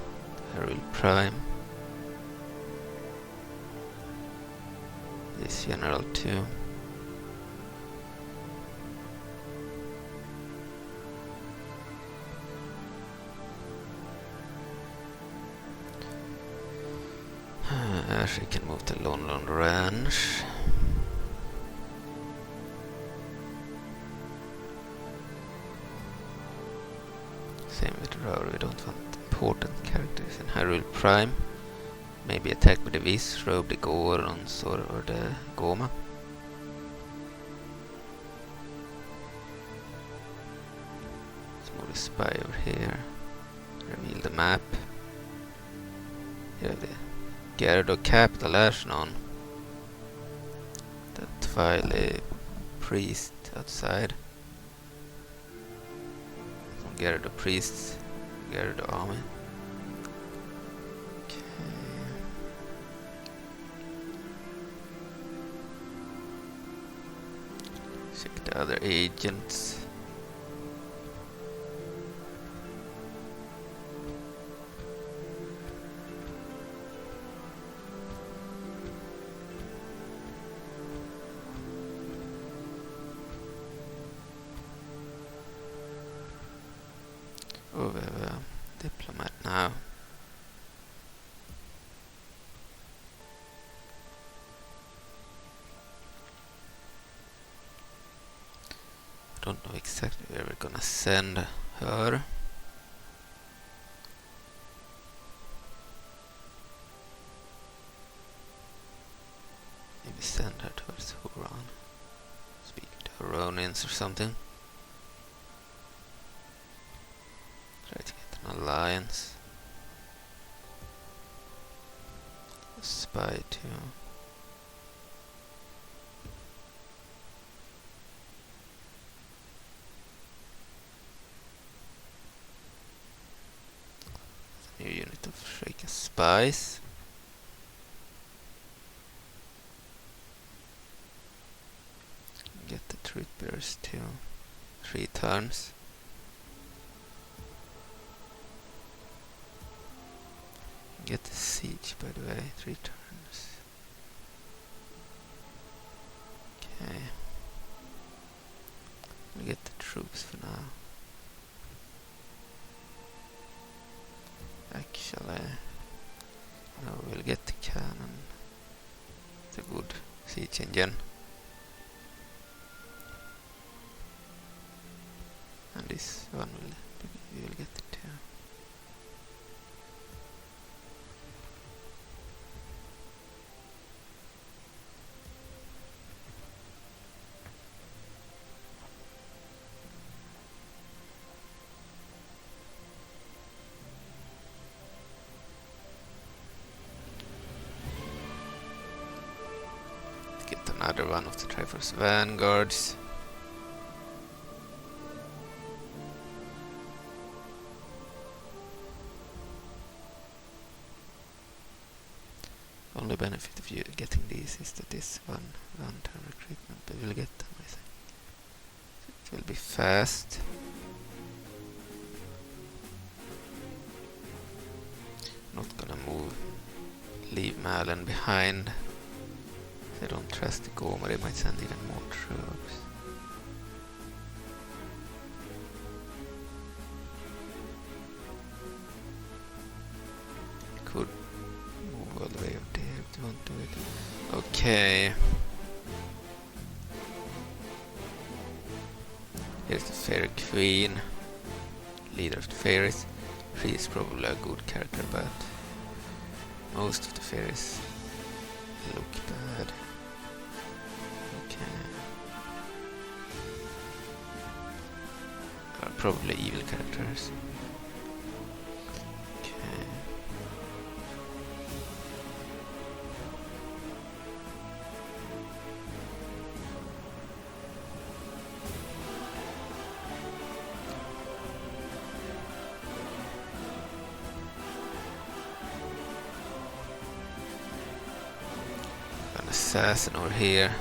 Hyrule Prime. This general too. She can move to London Ranch. Same with Rara, we don't want important characters in Hyrule Prime. Maybe attack with the Visrobe, the Gorons or the Gohma. Let's move the spy over here. Reveal the map. Here the Gohma Capital on that file a priest outside. Some Gerudo priests, Gerudo army. Okay. Check the other agents. Oh, we have a diplomat now. I don't know exactly where we're gonna send her. Maybe send her towards Huron. Speak to Huronins or something. Try to get an alliance. A spy too. A new unit of Shaken spies. Get the truth bearers too. 3 turns. Get the siege, by the way, 3 turns. Okay. We'll get the troops for now. Actually, no, we'll get the cannon. It's a good siege engine. And this one we will get it too. Get them another one of the Triforce Vanguards. Only benefit of you getting these is that this one-turn recruitment, but we'll get them, I think. So it will be fast. Not gonna leave Malon behind. If they don't trust the Gohma, they might send even more troops. Could move all the way up there if they want to do it. Okay. Here's the Fairy Queen, leader of the fairies. She is probably a good character, but most of the fairies look bad. Okay. Are probably evil characters. Okay. Assassin over here.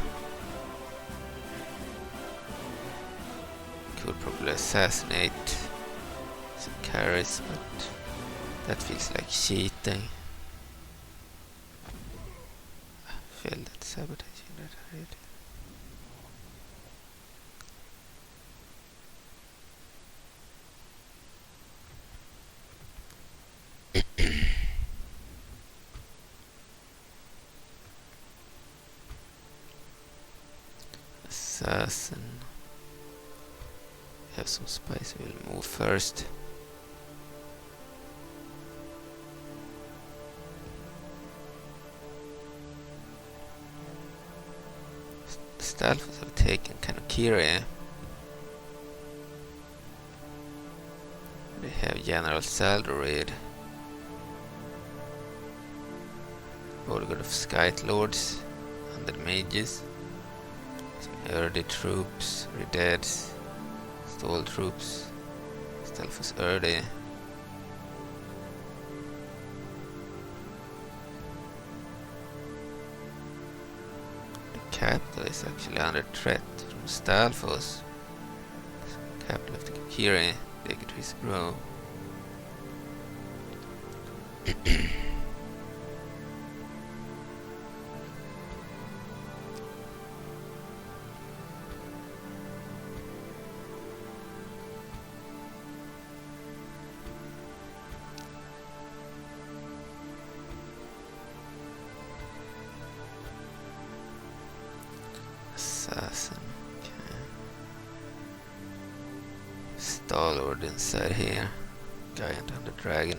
Could probably assassinate some carries, but that feels like cheating. I feel that sabotaging that already. Assassin. Have some spice, we'll move first. The Stalfos have taken Kokiri. They have General Zelda Bodyguard of Skite Lords and the mages. Erdi troops, Redeads, Stall troops, Stalfos Erdi. The capital is actually under threat from Stalfos. Capital of the Kokiri, the trees grow. Assassin, okay. Star-Lord inside here. Giant under dragon.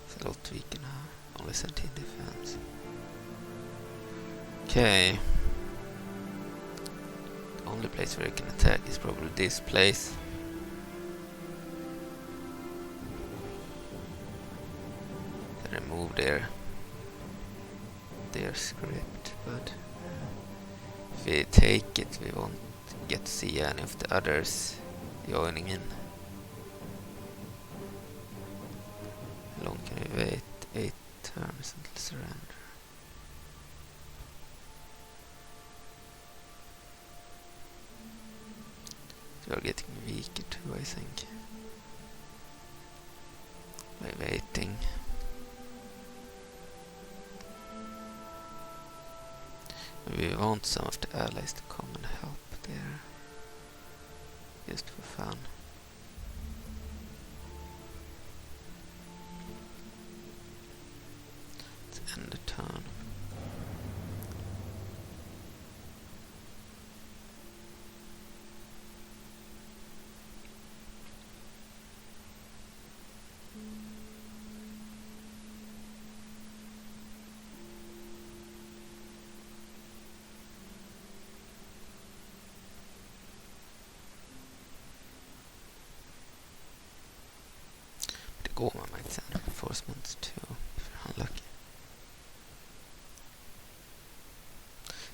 It's a lot weaker now. Only 17 defense. Okay. The only place where you can attack is probably this place. They remove their script, but if we take it, we won't get to see any of the others joining in. How long can we wait? 8 turns until surrender. We are getting weaker too, I think, by waiting. We want some of the allies to come and help there, just for fun. Let's end the turn. Gohma might send reinforcements too, if you're unlucky.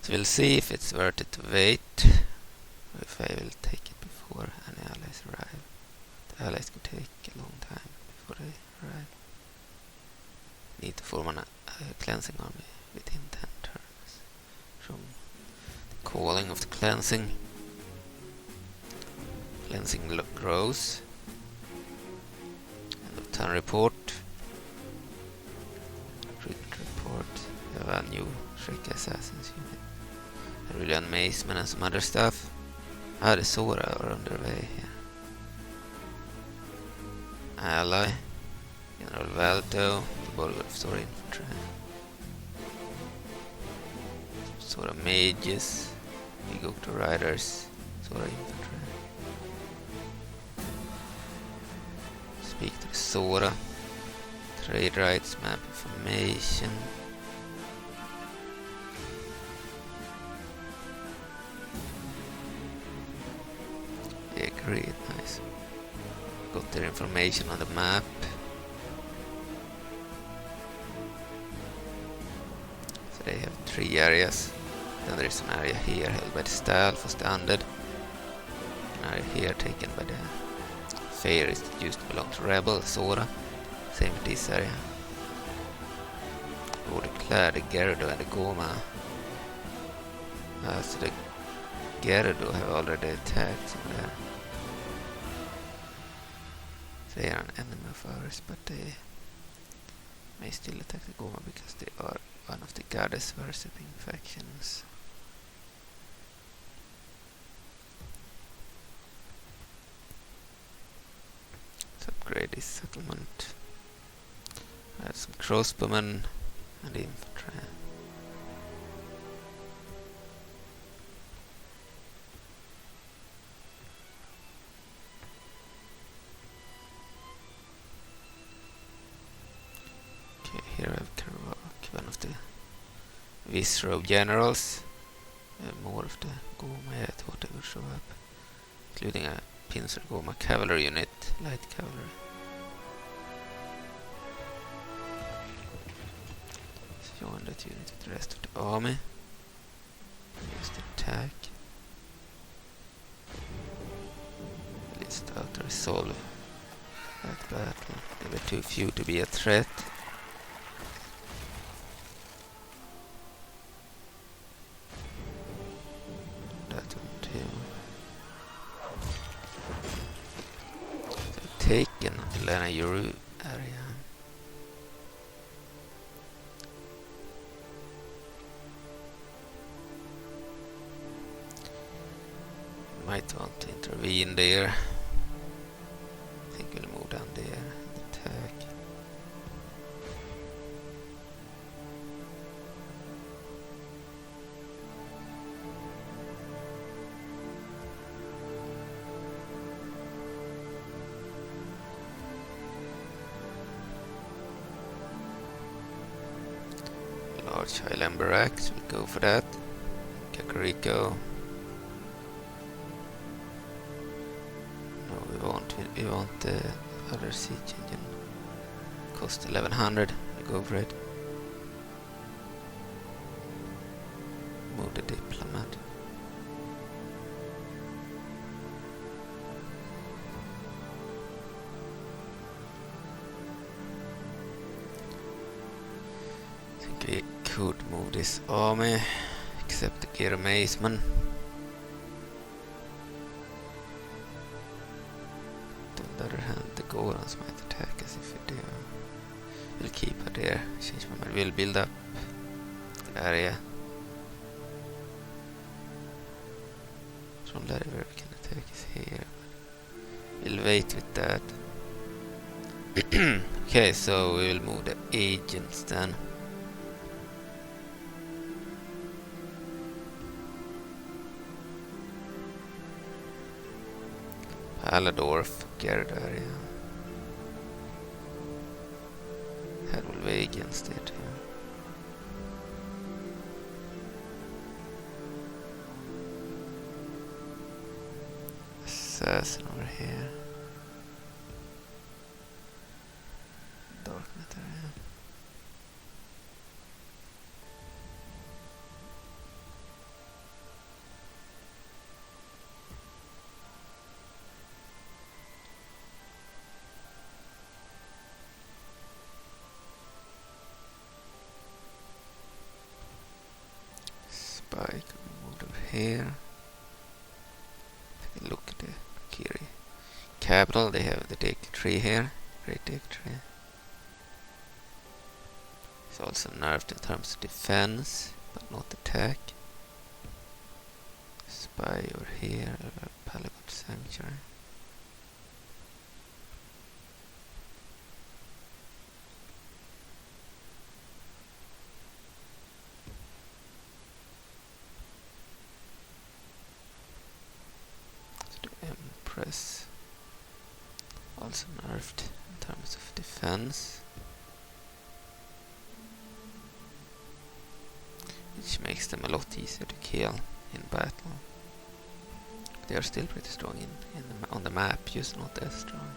So we'll see if it's worth it to wait, or if I will take it before any allies arrive. The allies could take a long time before they arrive. Need to form a cleansing army within 10 turns from the calling of the cleansing. Cleansing grows. End of turn report. Recruitment report. We have a new Shrek Assassins unit. A Hylian Maceman and some other stuff. Ah, the Zora are on their way here. Ally. General Valdo. The Bulgar of Zora Infantry. Zora Mages. Big Octo Riders. Zora Infantry. Speak to the Zora. Trade rights, map information. Yeah, great, nice. Got their information on the map. So they have 3 areas. Then there is an area here held by the Stahl for standard. An area here taken by the Fairies that used to belong to Rebel, Zora. Same with this area. Oh, declared the Gerudo and the Gohma. So the Gerudo have already attacked somewhere. They are an enemy of ours, but they may still attack the Gohma because they are one of the goddess worshipping factions. Let's upgrade this settlement. I have some crossbowmen and infantry. Here I have Karvak, one of the Visro generals. More of the Gohma, I thought they would show up. Including a pincer Gohma cavalry unit, light cavalry. So join that unit with the rest of the army. Use the attack. Let's start to resolve that battle. They were too few to be a threat. Taken the Lanayru area. Might want to intervene there. I think we'll move down there and attack. Large Hylian barracks, we'll go for that. Kokiri. No, we want the other siege engine. Cost 1100, we go for it. Move the diplomat. We could move this army, except the Gear Maceman. On the other hand, the Gorons might attack us if we do. We'll keep her there. Change my mind. We'll build up the area. From there where we can attack is here. We'll wait with that. Okay, so we will move the agents then. Aladorf, Gerudo area. Head will weigh against it. Assassin over here. Darknet area. spy can be moved over here. Look at the Kokiri Capital, they have the Deku tree here. Great Deku tree. It's also nerfed in terms of defense, but not attack. Spy over here, Palagot Sanctuary. Empress also nerfed in terms of defense, which makes them a lot easier to kill in battle. They are still pretty strong on the map, just not as strong.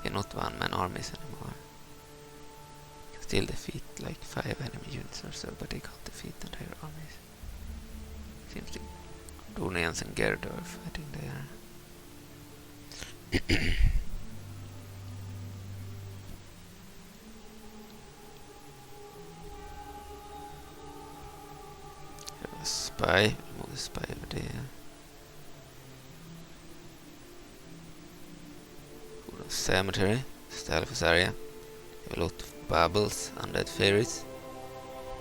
They're not one-man armies anymore. You can still defeat like 5 enemy units or so, but they can't defeat entire armies. Seems the Gorons and Gerudo are fighting there. Have a spy, remove the spy over there. Cemetery, Stalfus area. A lot of bubbles, undead fairies.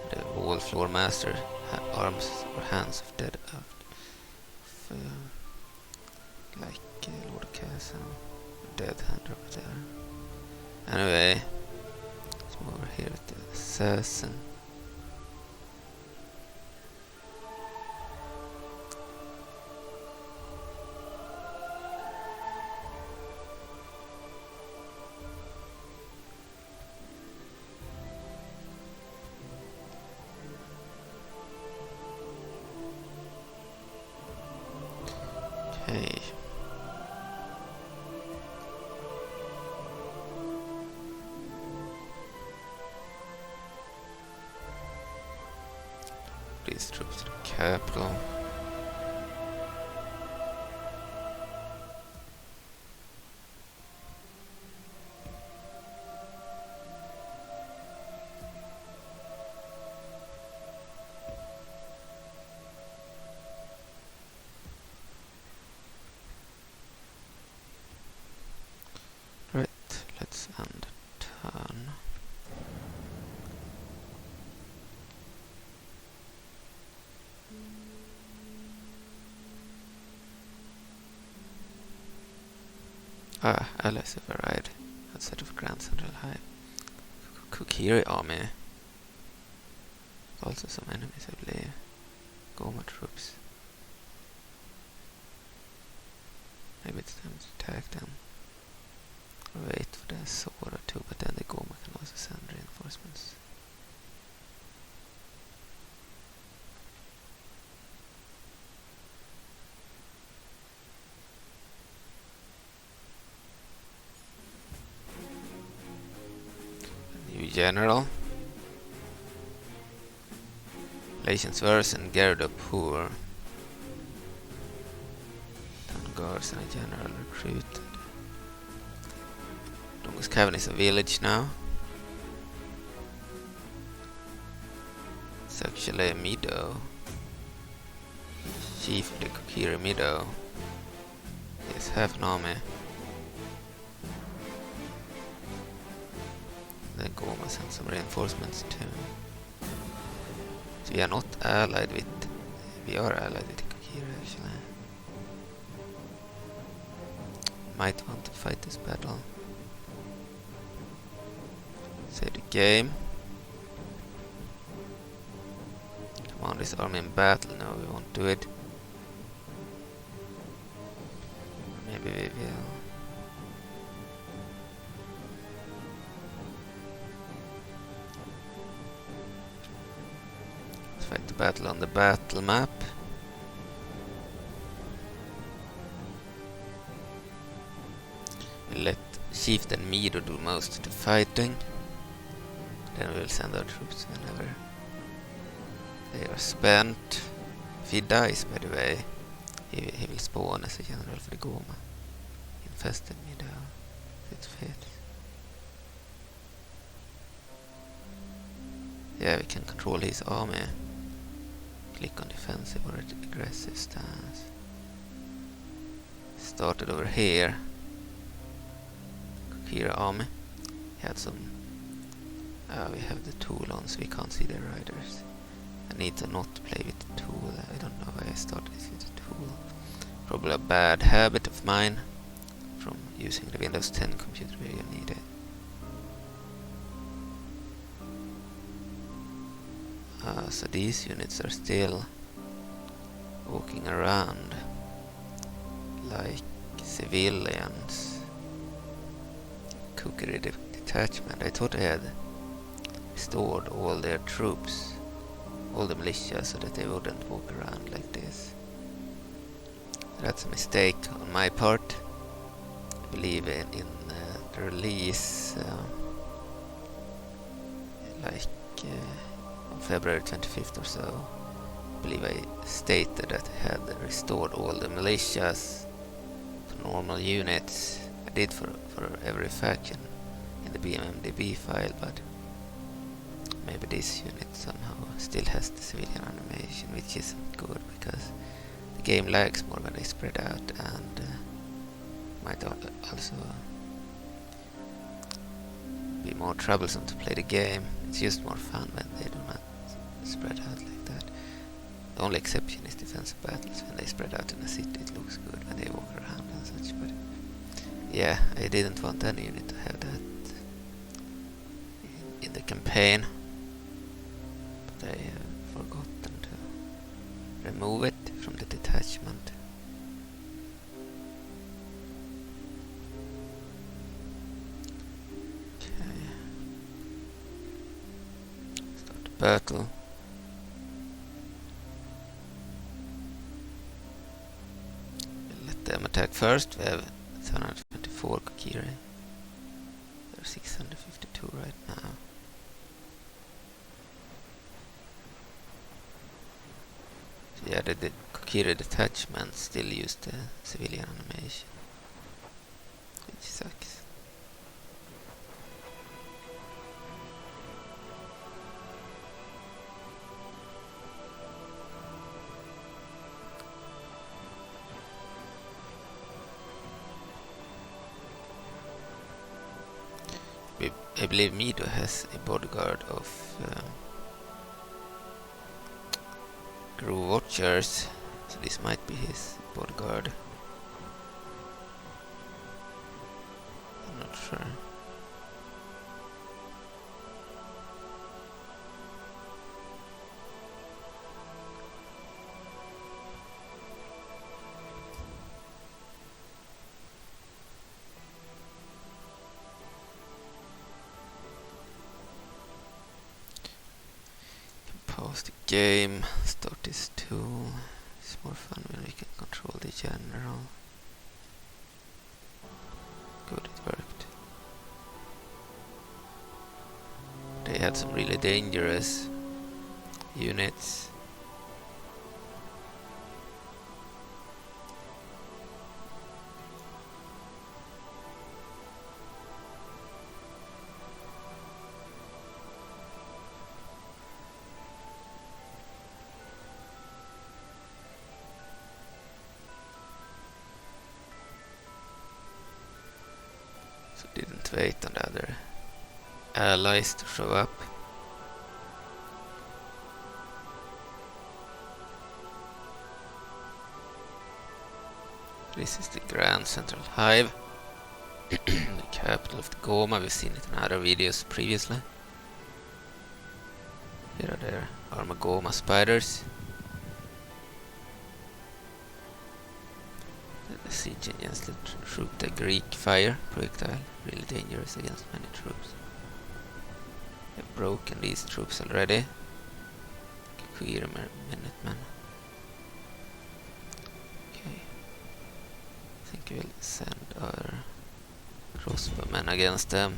The wall floor master, arms or hands of dead like Lord of Castle, dead hand over there. Anyway, let's move over here with the assassin. Okay. These troops to the capital. Right, let's end the turn. Allies have arrived outside of Grand Central Hive. Kokiri army. Also some enemies, I believe. Gohma troops. Maybe it's time to attack them. Or wait for the Zora too, but then the Gohma can also send reinforcements. General. Relations worse and Gerudo poor. Guards and a general recruited. Dondongo's Cavern is a village now. It's actually a meadow. Chief of the Kokiri meadow. He has half an army. Then Gohma sent some reinforcements too. So we are not allied with... We are allied with Kokiri actually. Might want to fight this battle. Save the game. Command this army in battle. No, we won't do it. Maybe we will. Fight the battle on the battle map. We'll let Chieftain Mido do most of the fighting. Then we'll send our troops whenever they are spent. If he dies, by the way, he will spawn as a general for the Gohma. Infested Mido. It's fit. Yeah, we can control his army. click on defensive or aggressive stance. Started over here. Kokiri army. Had some. We have the tool on, so we can't see the riders. I need to not play with the tool. I don't know why I started with the tool. Probably a bad habit of mine from using the Windows 10 computer where you need it. So these units are still walking around like civilians. Kokiri detachment. I thought I had restored all their troops, all the militia, so that they wouldn't walk around like this. That's a mistake on my part. I believe in the release on February 25th or so, I believe I stated that I had restored all the militias to normal units. I did for every faction in the BMMDB file, but maybe this unit somehow still has the civilian animation, which isn't good because the game lags more when they spread out, and might also be more troublesome to play the game. It's just more fun when they do not spread out like that. The only exception is defensive battles. When they spread out in a city, it looks good when they walk around and such, but yeah, I didn't want any unit to have that in the campaign, but I have forgotten to remove it from the detachment. Okay. Start the battle. We'll let them attack first. We have 724 Kokiri. They're 652 right now. So yeah, the Kokiri detachment still use the civilian animation, which sucks. I believe Mido has a bodyguard of Groove Watchers, so this might be his bodyguard. I'm not sure. Pause the game, start this tool. It's more fun when we can control the general. Good, it worked. They had some really dangerous units. Didn't wait on the other allies to show up. This is the Grand Central Hive, the capital of the Gohma. We've seen it in other videos previously. Here are their armor Gohma spiders. The siege engines that shoot the Greek fire projectile, really dangerous against many troops. I've broken these troops already. Kokiri Minutemen. Okay. I think we'll send our crossbowmen against them.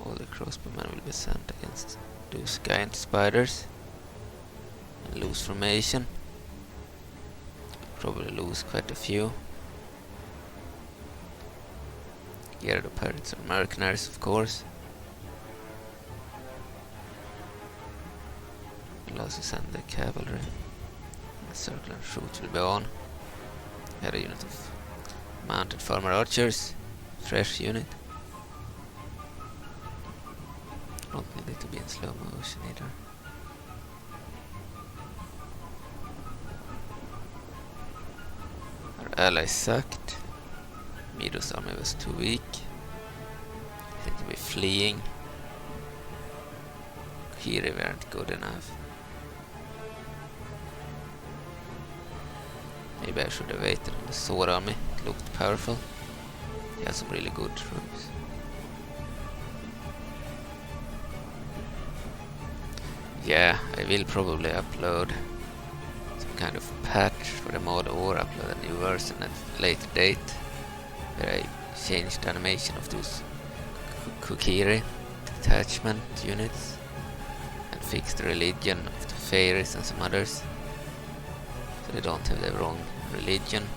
All the crossbowmen will be sent against those giant spiders. Lose formation. Probably lose quite a few. Gerudo pirates are mercenaries, of course. also send the cavalry. The circle and shoot will be on. Had a unit of mounted farmer archers. Fresh unit. Don't need it to be in slow motion either. Our allies sucked. Mido's army was too weak. I think to be fleeing. Kokiri weren't good enough. Maybe I should have waited on the Zora army. It looked powerful. He had some really good troops. Yeah, I will probably upload some kind of patch for the mod or upload a new version at a later date where I changed the animation of those Kokiri detachment units and fixed the religion of the fairies and some others so they don't have the wrong religion.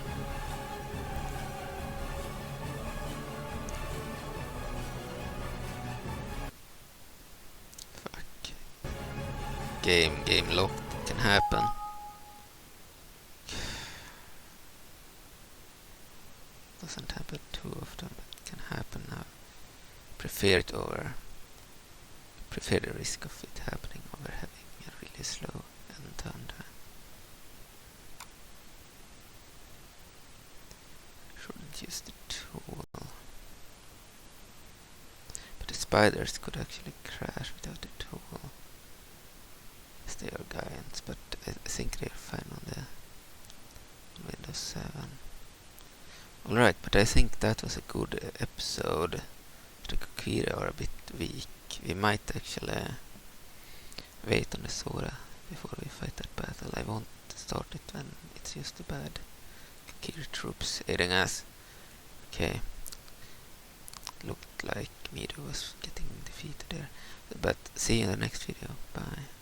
Game locked, it can happen. Doesn't happen too often, but it can happen now. Prefer the risk of it happening over having a really slow end turn time. Shouldn't use the tool. But the spiders could actually crash without the tool. They are giants, but I think they're fine on the Windows 7. Alright, but I think that was a good episode. The Kokiri are a bit weak. We might actually wait on the Zora before we fight that battle. I won't start it when it's just the bad Kokiri troops aiding us. Okay. Looked like Mido was getting defeated there. But see you in the next video. Bye.